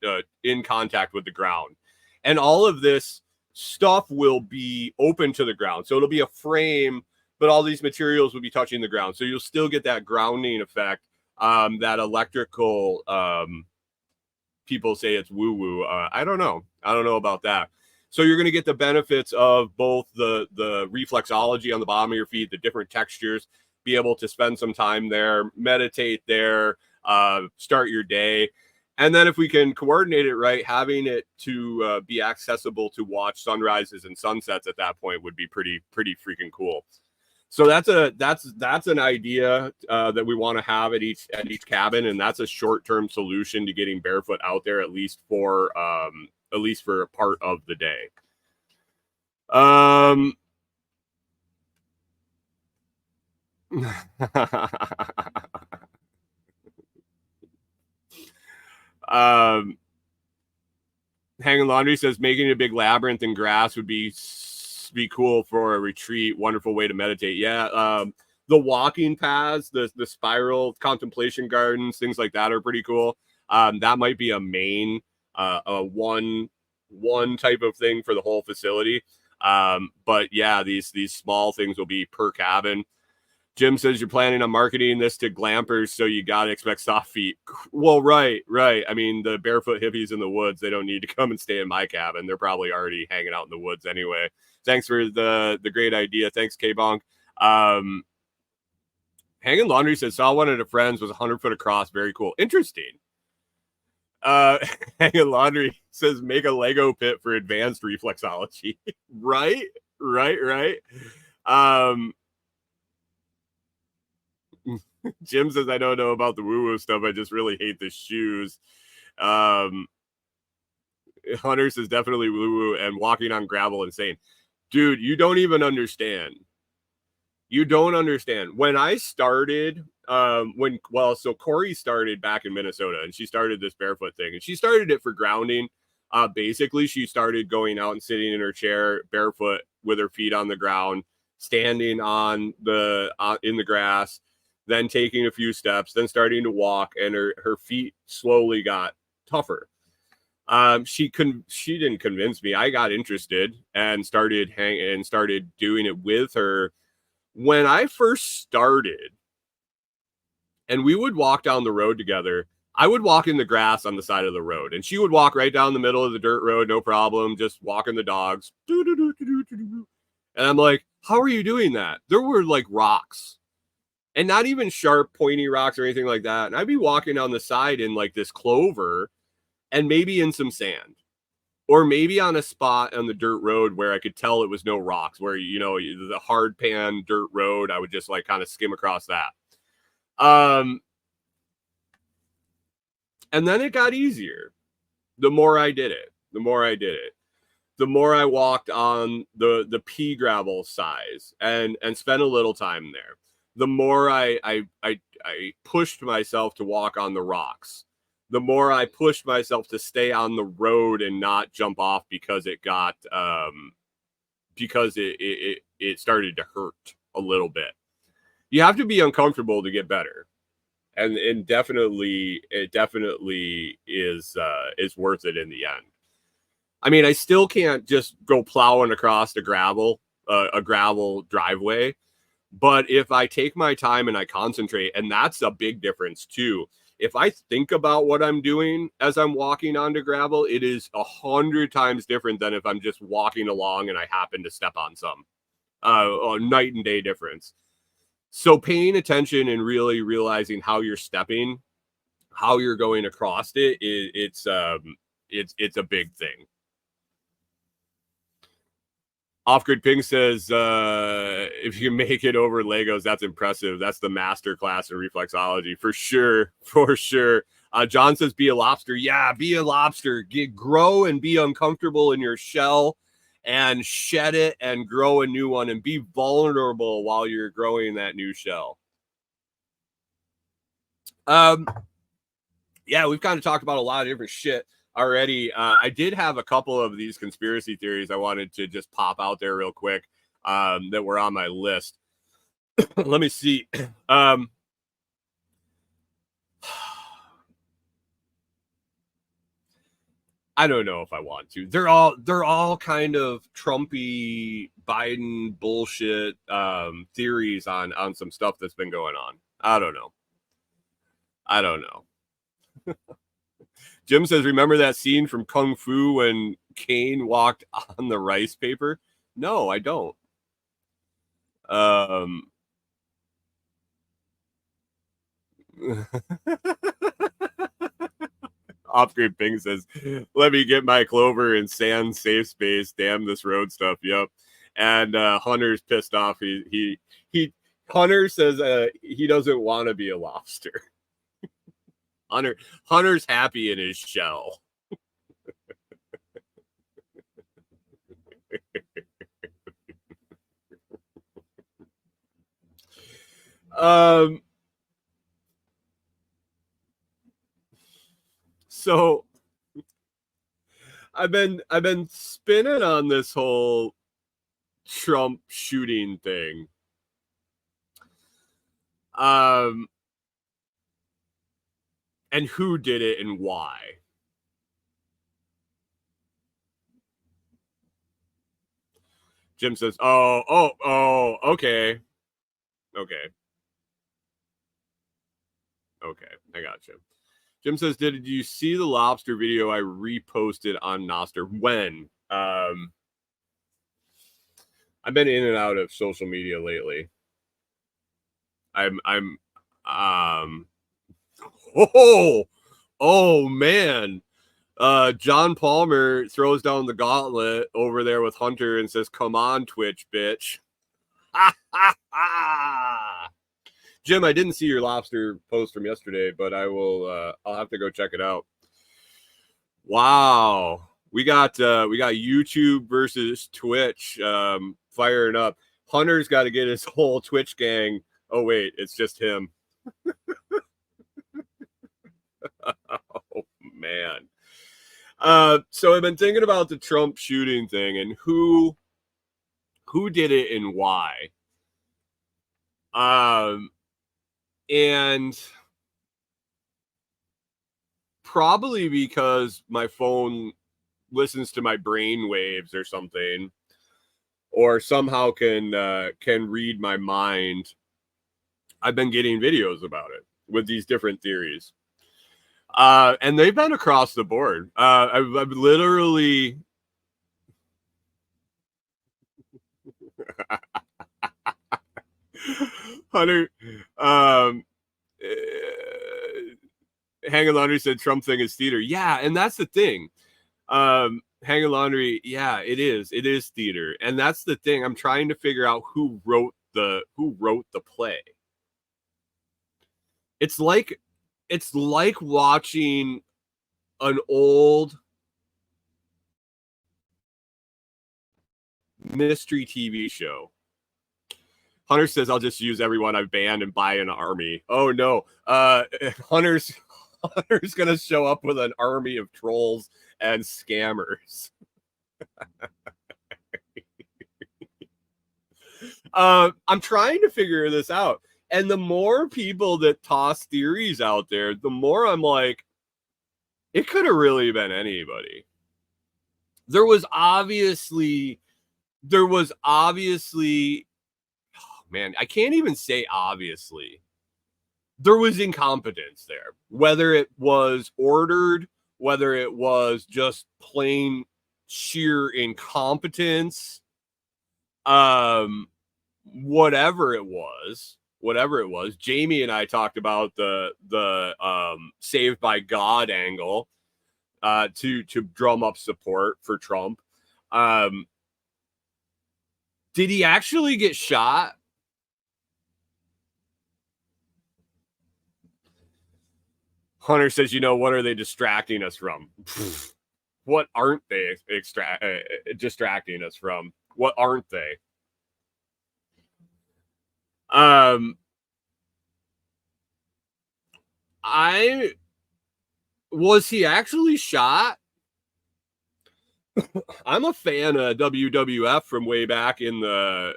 contact with the ground. And all of this stuff will be open to the ground. So it'll be a frame, but all these materials will be touching the ground. So you'll still get that grounding effect, that electrical, people say it's woo-woo. I don't know about that. So you're going to get the benefits of both the reflexology on the bottom of your feet, the different textures, be able to spend some time there, meditate there, start your day. And then if we can coordinate it right, having it to be accessible to watch sunrises and sunsets at that point would be pretty freaking cool. So that's an idea that we want to have at each cabin, and that's a short-term solution to getting barefoot out there, at least for a part of the day. Hanging Laundry says making a big labyrinth in grass would be cool for a retreat. Wonderful way to meditate. Yeah. The walking paths, the spiral contemplation gardens, things like that are pretty cool. That might be a main, one type of thing for the whole facility. But yeah, these small things will be per cabin. Jim says you're planning on marketing this to glampers, so you got to expect soft feet. Well, right. I mean, the barefoot hippies in the woods, they don't need to come and stay in my cabin. They're probably already hanging out in the woods anyway. Thanks for the great idea. Thanks, K-Bonk. Hanging Laundry says, saw one of the friends was 100 foot across. Very cool. Interesting. Hanging Laundry says, make a Lego pit for advanced reflexology. Right. Jim says, I don't know about the woo-woo stuff. I just really hate the shoes. Hunter says, definitely woo-woo, and walking on gravel insane. Dude, you don't even understand. You don't understand. When I started, so Corey started back in Minnesota, and she started this barefoot thing, and she started it for grounding. Basically, she started going out and sitting in her chair barefoot with her feet on the ground, standing on the in the grass, then taking a few steps, then starting to walk, and her feet slowly got tougher. She didn't convince me. I got interested and started doing it with her. When I first started, and we would walk down the road together, I would walk in the grass on the side of the road, and she would walk right down the middle of the dirt road, no problem, just walking the dogs. And I'm like, how are you doing that? There were like rocks, and not even sharp, pointy rocks or anything like that. And I'd be walking down the side in like this clover and maybe in some sand, or maybe on a spot on the dirt road where I could tell it was no rocks, where, you know, the hard pan dirt road, I would just like kind of skim across that. And then it got easier. The more I did it, the more I walked on the pea gravel size and spent a little time there. The more I pushed myself to walk on the rocks, the more I pushed myself to stay on the road and not jump off because it got because it started to hurt a little bit. You have to be uncomfortable to get better. And it definitely is worth it in the end. I mean, I still can't just go plowing across a gravel driveway, but if I take my time and I concentrate, and that's a big difference too. If I think about what I'm doing as I'm walking onto gravel, it is 100 times different than if I'm just walking along and I happen to step on some. A night and day difference. So paying attention and really realizing how you're stepping, how you're going across it, it's a big thing. Off-Grid Ping says, if you make it over Legos, that's impressive. That's the master class in reflexology. For sure. John says, be a lobster. Yeah, be a lobster. Grow and be uncomfortable in your shell and shed it and grow a new one and be vulnerable while you're growing that new shell. Yeah, we've kind of talked about a lot of different shit already. I did have a couple of these conspiracy theories I wanted to just pop out there real quick that were on my list. Let me see. I don't know if I want to. They're all kind of Trumpy Biden bullshit theories on some stuff that's been going on. I don't know. Jim says, remember that scene from Kung Fu when Kane walked on the rice paper? No, I don't. Off-Grid Ping says, let me get my clover in sand safe space. Damn this road stuff. Yep. And Hunter's pissed off. Hunter says he doesn't want to be a lobster. Hunter's happy in his shell. So I've been spinning on this whole Trump shooting thing. And who did it and why. Jim says, oh, okay. Okay, I gotcha. Jim says, did you see the lobster video I reposted on Nostr? When? I've been in and out of social media lately. Oh man. John Palmer throws down the gauntlet over there with Hunter and says, come on, Twitch, bitch. Jim, I didn't see your lobster post from yesterday, but I'll have to go check it out. Wow. We got YouTube versus Twitch firing up. Hunter's got to get his whole Twitch gang. Oh wait, it's just him. Oh man. So I've been thinking about the Trump shooting thing and who who did it and why. And probably because my phone listens to my brain waves or something, or somehow can read my mind. I've been getting videos about it with these different theories. And they've been across the board. I've literally Hunter, Hanging Laundry said Trump thing is theater. Yeah, and that's the thing. Hanging Laundry, yeah, it is. It is theater, and that's the thing. I'm trying to figure out who wrote the play. It's like watching an old mystery TV show. Hunter says, I'll just use everyone I've banned and buy an army. Oh, no. Hunter's going to show up with an army of trolls and scammers. I'm trying to figure this out. And the more people that toss theories out there, the more I'm like, it could have really been anybody. There was obviously, man, I can't even say obviously. There was incompetence there, whether it was ordered, whether it was just plain sheer incompetence, whatever it was. Jamie and I talked about the Saved by God angle to drum up support for Trump. Did he actually get shot? Hunter says, what are they distracting us from? What aren't they distracting us from? What aren't they? Was he actually shot? I'm a fan of WWF from way back in the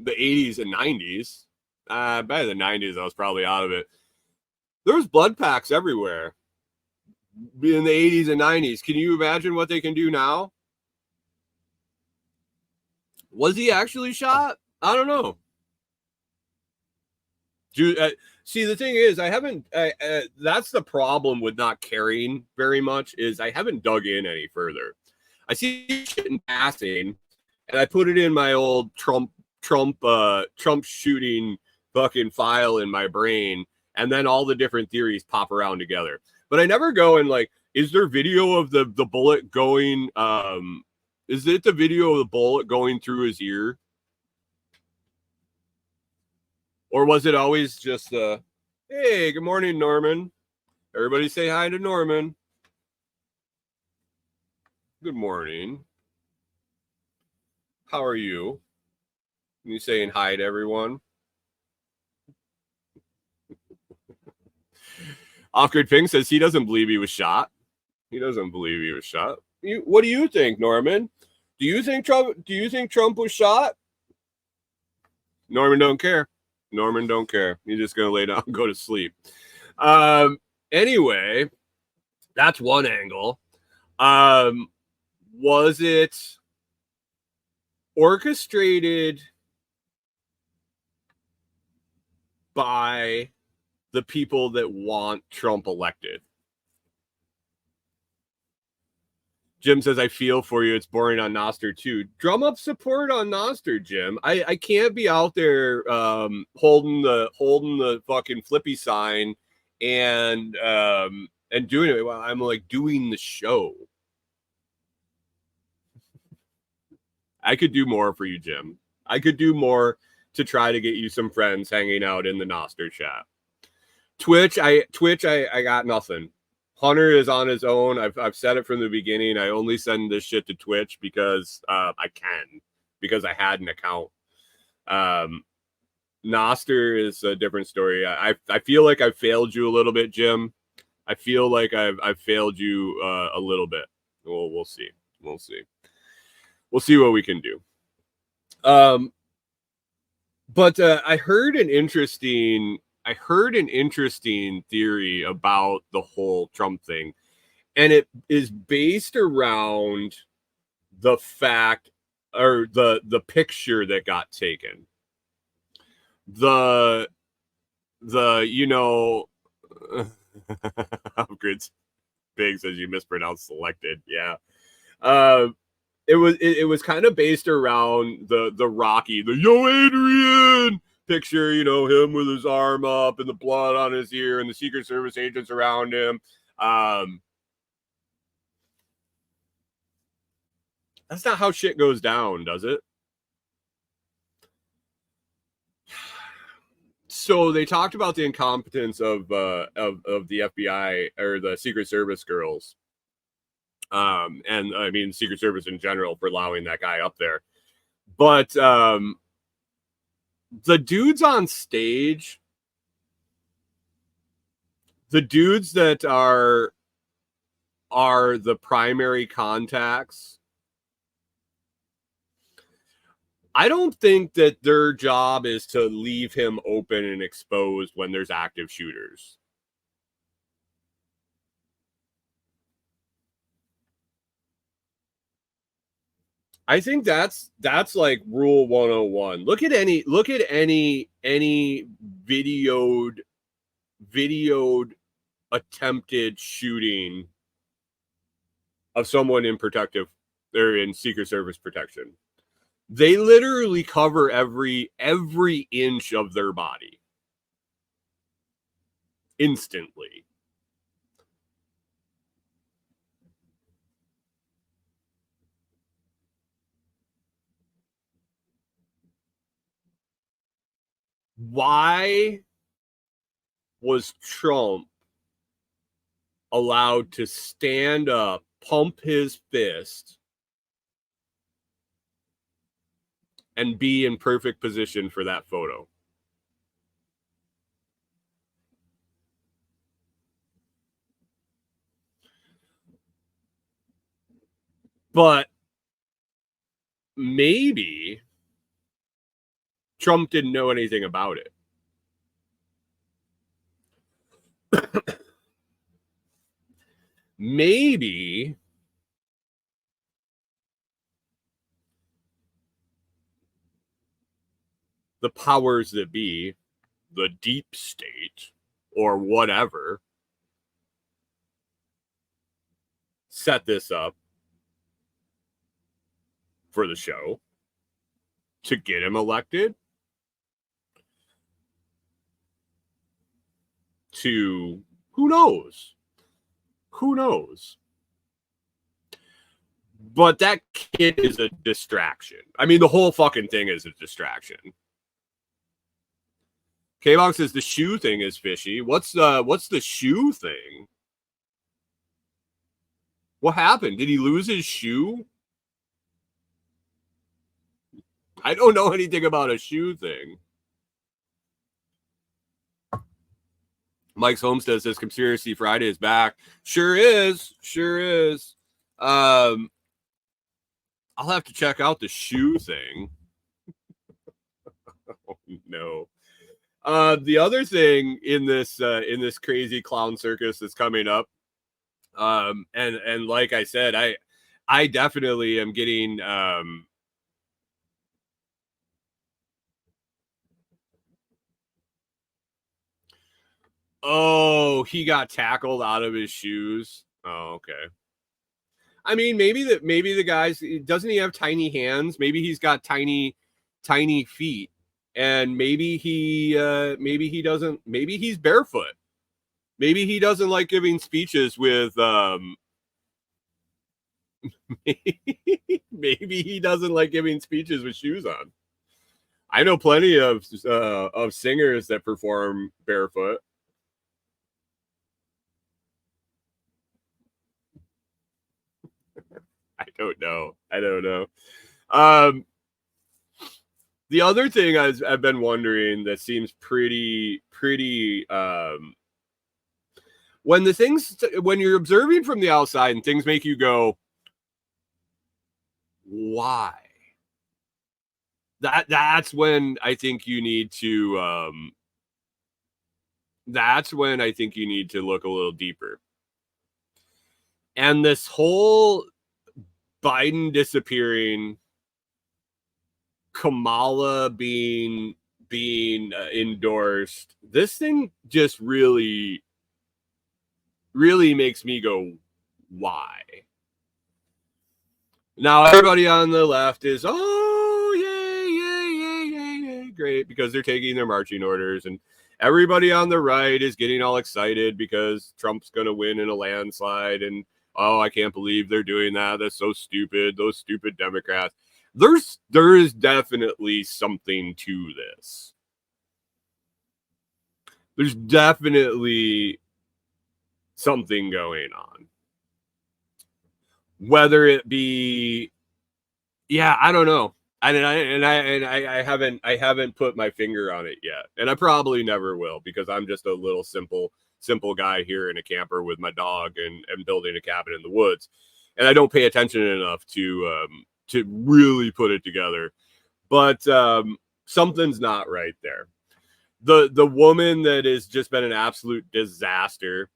80s and 90s. By the 90s, I was probably out of it. There was blood packs everywhere in the 80s and 90s. Can you imagine what they can do now? Was he actually shot? I don't know. See, the thing is, that's the problem with not caring very much, is I haven't dug in any further. I see shit in passing, and I put it in my old Trump shooting fucking file in my brain, and then all the different theories pop around together. But I never go and like, is there video of the bullet going? Is it the video of the bullet going through his ear? Or was it always just hey, good morning, Norman. Everybody say hi to Norman. Good morning. How are you? You saying hi to everyone? Off-Grid Ping says he doesn't believe he was shot. He doesn't believe he was shot. What do you think, Norman? Do you think Trump was shot? Norman don't care. He's just gonna lay down and go to sleep. Anyway, that's one angle. Was it orchestrated by the people that want Trump elected? Jim says, I feel for you. It's boring on Nostr too. Drum up support on Nostr, Jim. I can't be out there holding the fucking flippy sign and doing it while I'm like doing the show. I could do more for you, Jim. I could do more to try to get you some friends hanging out in the Nostr chat. Twitch, I got nothing. Hunter is on his own. I've said it from the beginning. I only send this shit to Twitch because I can, because I had an account. Nostr is a different story. I feel like I failed you a little bit, Jim. I feel like I've failed you a little bit. We'll see. We'll see. We'll see what we can do. But I heard an interesting theory about the whole Trump thing, and it is based around the fact or the picture that got taken. The upgrades big says you mispronounced selected. Yeah. It was kind of based around the Rocky, the Yo Adrian picture, him with his arm up and the blood on his ear and the Secret Service agents around him. That's not how shit goes down, does it? So they talked about the incompetence of the FBI or the Secret Service girls. And I mean Secret Service in general for allowing that guy up there. But the dudes on stage, the dudes that are the primary contacts, I don't think that their job is to leave him open and exposed when there's active shooters. I think that's like rule 101. Look at any videoed attempted shooting of someone in protective, they're in Secret Service protection. They literally cover every inch of their body instantly. Why was Trump allowed to stand up, pump his fist, and be in perfect position for that photo? But maybe Trump didn't know anything about it. Maybe the powers that be, the deep state, or whatever, set this up for the show to get him elected, to who knows? But that kid is a distraction. I mean, the whole fucking thing is a distraction. K-Box says the shoe thing is fishy. What's the shoe thing? What happened? Did he lose his shoe? I don't know anything about a shoe thing. Mike's Homestead says Conspiracy Friday is back. Sure is. I'll have to check out the shoe thing. Oh, no. The other thing in this crazy clown circus that's coming up, and like I said, I definitely am getting oh, he got tackled out of his shoes. Oh, okay. I mean, maybe the guys, doesn't he have tiny hands? Maybe he's got tiny feet, and maybe he doesn't. Maybe he's barefoot. Maybe he doesn't like giving speeches with. Maybe he doesn't like giving speeches with shoes on. I know plenty of singers that perform barefoot. I don't know. The other thing I've been wondering that seems pretty when you're observing from the outside and things make you go, why? That's when I think you need to that's when I think you need to look a little deeper. And this whole Biden disappearing, Kamala being endorsed, this thing just really makes me go, why? Now everybody on the left is, oh, yay, great, because they're taking their marching orders, and everybody on the right is getting all excited because Trump's going to win in a landslide, and oh, I can't believe they're doing that. That's so stupid. Those stupid Democrats. There is definitely something to this. There's definitely something going on. Whether it be, yeah, I don't know. I haven't put my finger on it yet, and I probably never will, because I'm just a little simple guy here in a camper with my dog and building a cabin in the woods, and I don't pay attention enough to really put it together. But something's not right there. The woman that has just been an absolute disaster.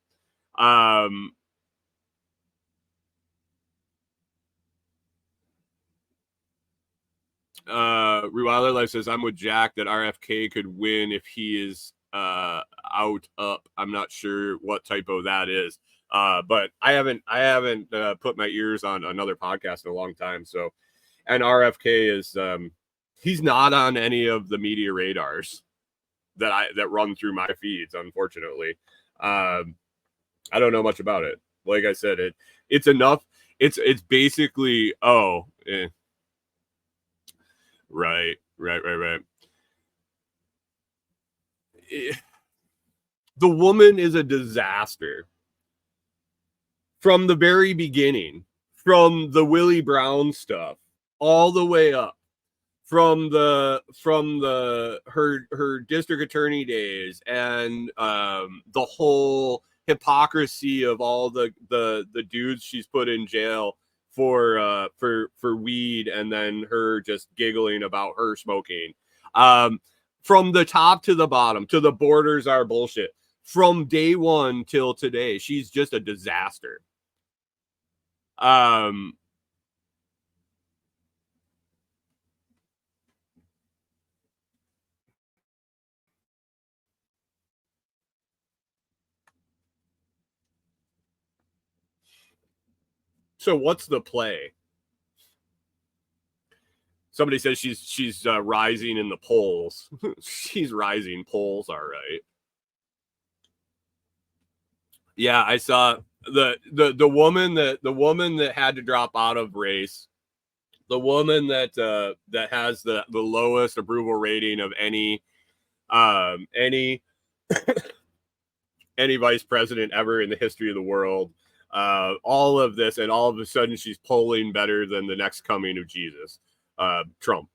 Rewilder Life says, I'm with Jack that RFK could win if he is out up. I'm not sure what typo that is. But I haven't put my ears on another podcast in a long time. So, and RFK is he's not on any of the media radars that run through my feeds, unfortunately. I don't know much about it. Like I said, it's enough. It's basically, Right. The woman is a disaster from the very beginning, from the Willie Brown stuff all the way up, from her district attorney days, and the whole hypocrisy of all the dudes she's put in jail for weed, and then her just giggling about her smoking. From the top to the bottom, to the borders are bullshit. From day one till today, she's just a disaster. So what's the play? Somebody says she's rising in the polls. She's rising polls, all right. Yeah, I saw the woman that had to drop out of race, the woman that has the lowest approval rating of any vice president ever in the history of the world. All of this, and all of a sudden she's polling better than the next coming of Jesus, Trump.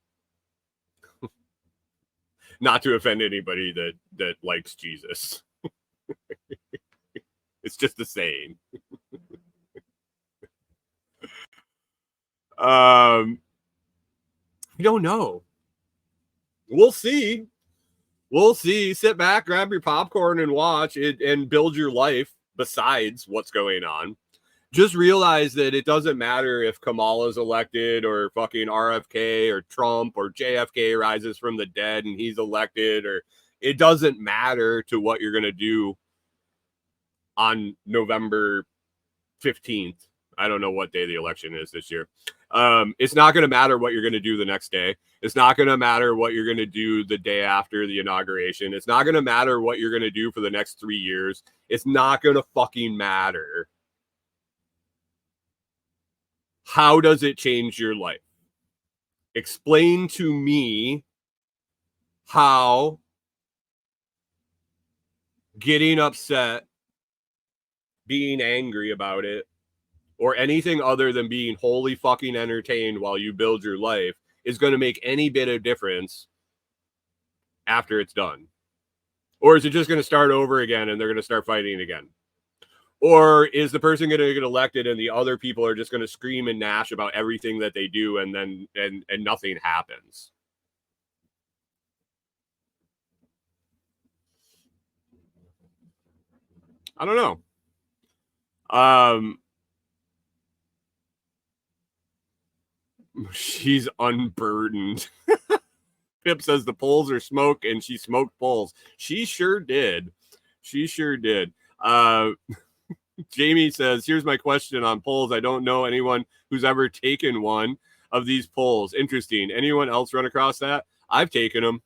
Not to offend anybody that likes Jesus. It's just the same. We don't know. We'll see. Sit back, grab your popcorn, and watch it, and build your life besides what's going on. Just realize that it doesn't matter if Kamala's elected, or fucking RFK or Trump or JFK rises from the dead and he's elected, or it doesn't matter to what you're going to do on November 15th. I don't know what day the election is this year. It's not going to matter what you're going to do the next day. It's not going to matter what you're going to do the day after the inauguration. It's not going to matter what you're going to do for the next 3 years. It's not going to fucking matter. How does it change your life? Explain to me how getting upset, being angry about it, or anything other than being wholly fucking entertained while you build your life is going to make any bit of difference after it's done. Or is it just going to start over again and they're going to start fighting again? Or is the person going to get elected and the other people are just going to scream and gnash about everything that they do and then and nothing happens? I don't know. She's unburdened. Pip says the polls are smoke, and she smoked polls. She sure did. She sure did. Jamie says, here's my question on polls. I don't know anyone who's ever taken one of these polls. Interesting. Anyone else run across that? I've taken them.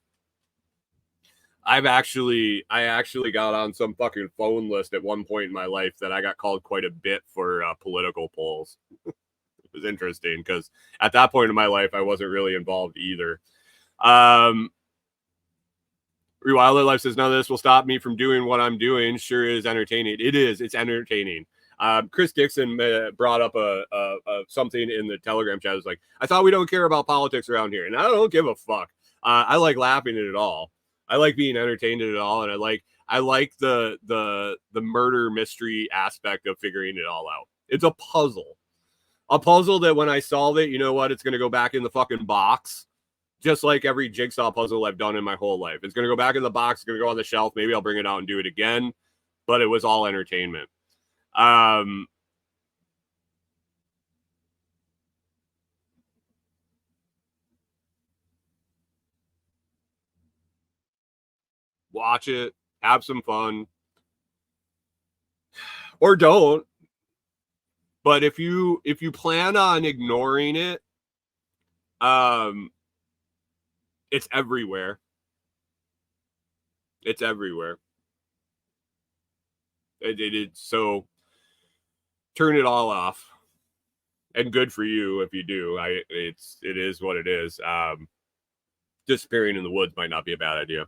I actually got on some fucking phone list at one point in my life that I got called quite a bit for political polls. It was interesting because at that point in my life, I wasn't really involved either. Rewilder Life says, none of this will stop me from doing what I'm doing. Sure is entertaining. It is. It's entertaining. Chris Dixon brought up something in the Telegram chat. It was like, I thought we don't care about politics around here. And I don't give a fuck. I like laughing at it all. I like being entertained at it all. And I like the murder mystery aspect of figuring it all out. It's a puzzle that when I solve it, you know what? It's going to go back in the fucking box. Just like every jigsaw puzzle I've done in my whole life. It's going to go back in the box. It's going to go on the shelf. Maybe I'll bring it out and do it again. But it was all entertainment. Watch it. Have some fun. Or don't. But if you plan on ignoring it, it's everywhere. It's everywhere. So turn it all off. And good for you if you do. It is what it is. Disappearing in the woods might not be a bad idea.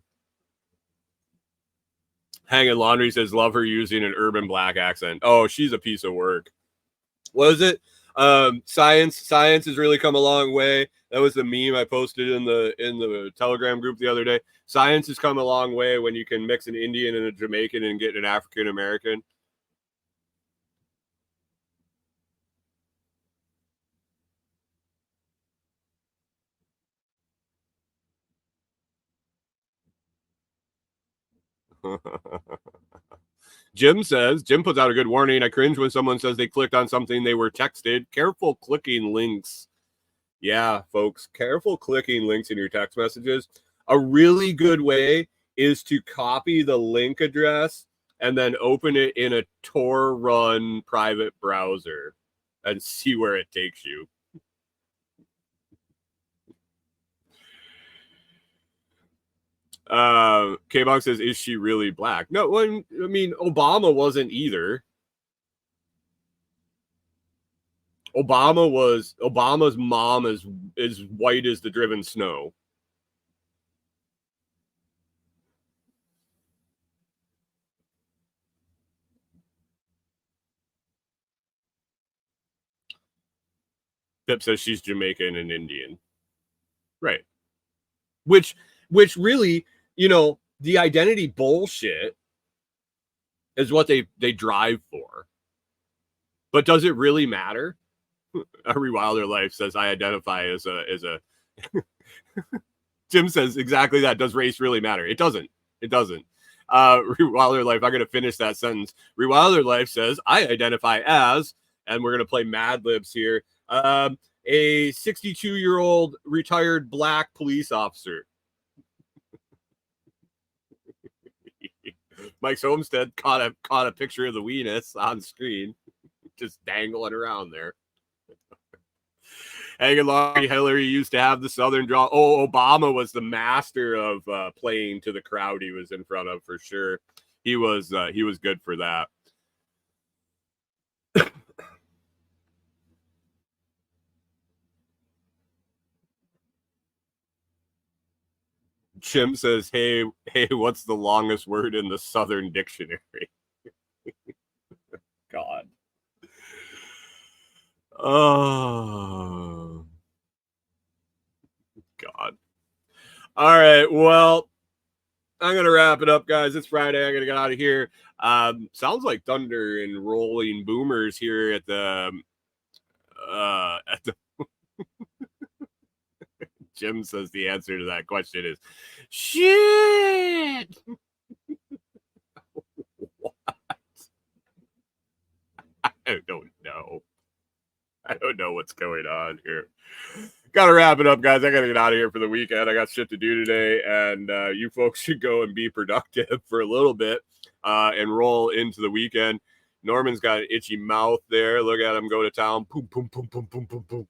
Hanging Laundry says, love her using an urban black accent. Oh, she's a piece of work. What is it? Science has really come a long way. That was the meme I posted in the Telegram group the other day. Science has come a long way when you can mix an Indian and a Jamaican and get an African American. Jim puts out a good warning. I cringe when someone says they clicked on something they were texted. Careful clicking links. Yeah, folks, careful clicking links in your text messages. A really good way is to copy the link address and then open it in a Tor run private browser and see where it takes you. K-Box says, is she really black? No, I mean, Obama wasn't either. Obama's mom is white as the driven snow. Pip says she's Jamaican and Indian. Right. Which really, you know, the identity bullshit is what they drive for. But does it really matter? Every Wilder Life says I identify as a Jim says exactly that. Does race really matter? It doesn't. Rewilder Life, I'm going to finish that sentence. Rewilder Life says I identify as, and we're going to play Mad Libs here, a 62-year-old retired black police officer. Mike's Homestead caught a picture of the weenus on screen, just dangling around there. Hanging along, Hillary used to have the Southern draw. Oh, Obama was the master of playing to the crowd he was in front of, for sure. He was good for that. Jim says, hey, what's the longest word in the Southern dictionary? God. Oh, God. All right. Well, I'm going to wrap it up, guys. It's Friday. I'm going to get out of here. Sounds like thunder and rolling boomers here at the Jim says the answer to that question is shit. What? I don't know. I don't know what's going on here. Got to wrap it up, guys. I got to get out of here for the weekend. I got shit to do today, and you folks should go and be productive for a little bit and roll into the weekend. Norman's got an itchy mouth there. Look at him go to town. Boom, boom, boom, boom, boom, boom, boom.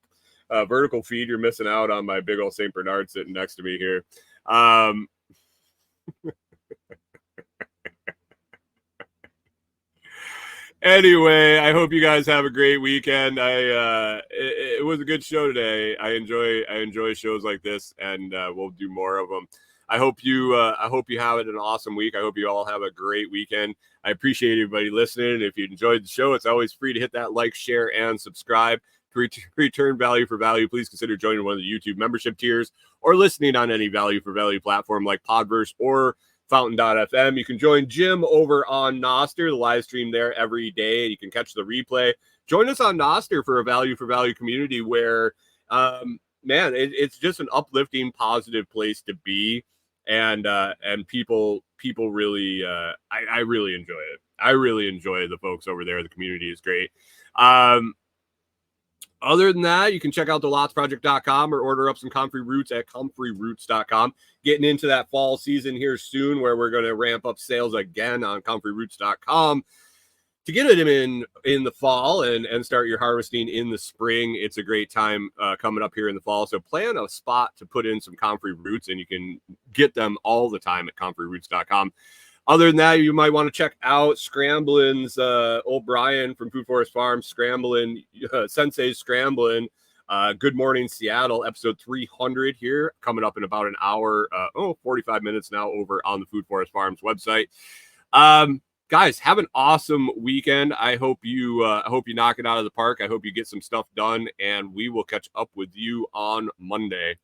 Vertical feed, you're missing out on my big old St. Bernard sitting next to me here. Anyway, I hope you guys have a great weekend. It was a good show today. I enjoy shows like this, and we'll do more of them. I hope you have an awesome week. I hope you all have a great weekend. I appreciate everybody listening. If you enjoyed the show, it's always free to hit that like, share, and subscribe. To return value for value, please consider joining one of the YouTube membership tiers or listening on any value for value platform like Podverse or Fountain.fm. You can join Jim over on Nostr, the live stream there every day. You can catch the replay. Join us on Nostr for a value for value community where, it's just an uplifting, positive place to be. And people really, I really enjoy it. I really enjoy the folks over there. The community is great. Other than that, you can check out thelotsproject.com or order up some comfrey roots at comfreyroots.com. Getting into that fall season here soon where we're going to ramp up sales again on comfreyroots.com to get them in the fall and start your harvesting in the spring. It's a great time coming up here in the fall. So plan a spot to put in some comfrey roots, and you can get them all the time at comfreyroots.com. Other than that, you might want to check out Scramblin's old Brian from Food Forest Farms, Scramblin', Sensei's Scramblin', Good Morning Seattle, episode 300 here, coming up in about an hour, 45 minutes now over on the Food Forest Farms website. Guys, have an awesome weekend. I hope you knock it out of the park. I hope you get some stuff done, and we will catch up with you on Monday.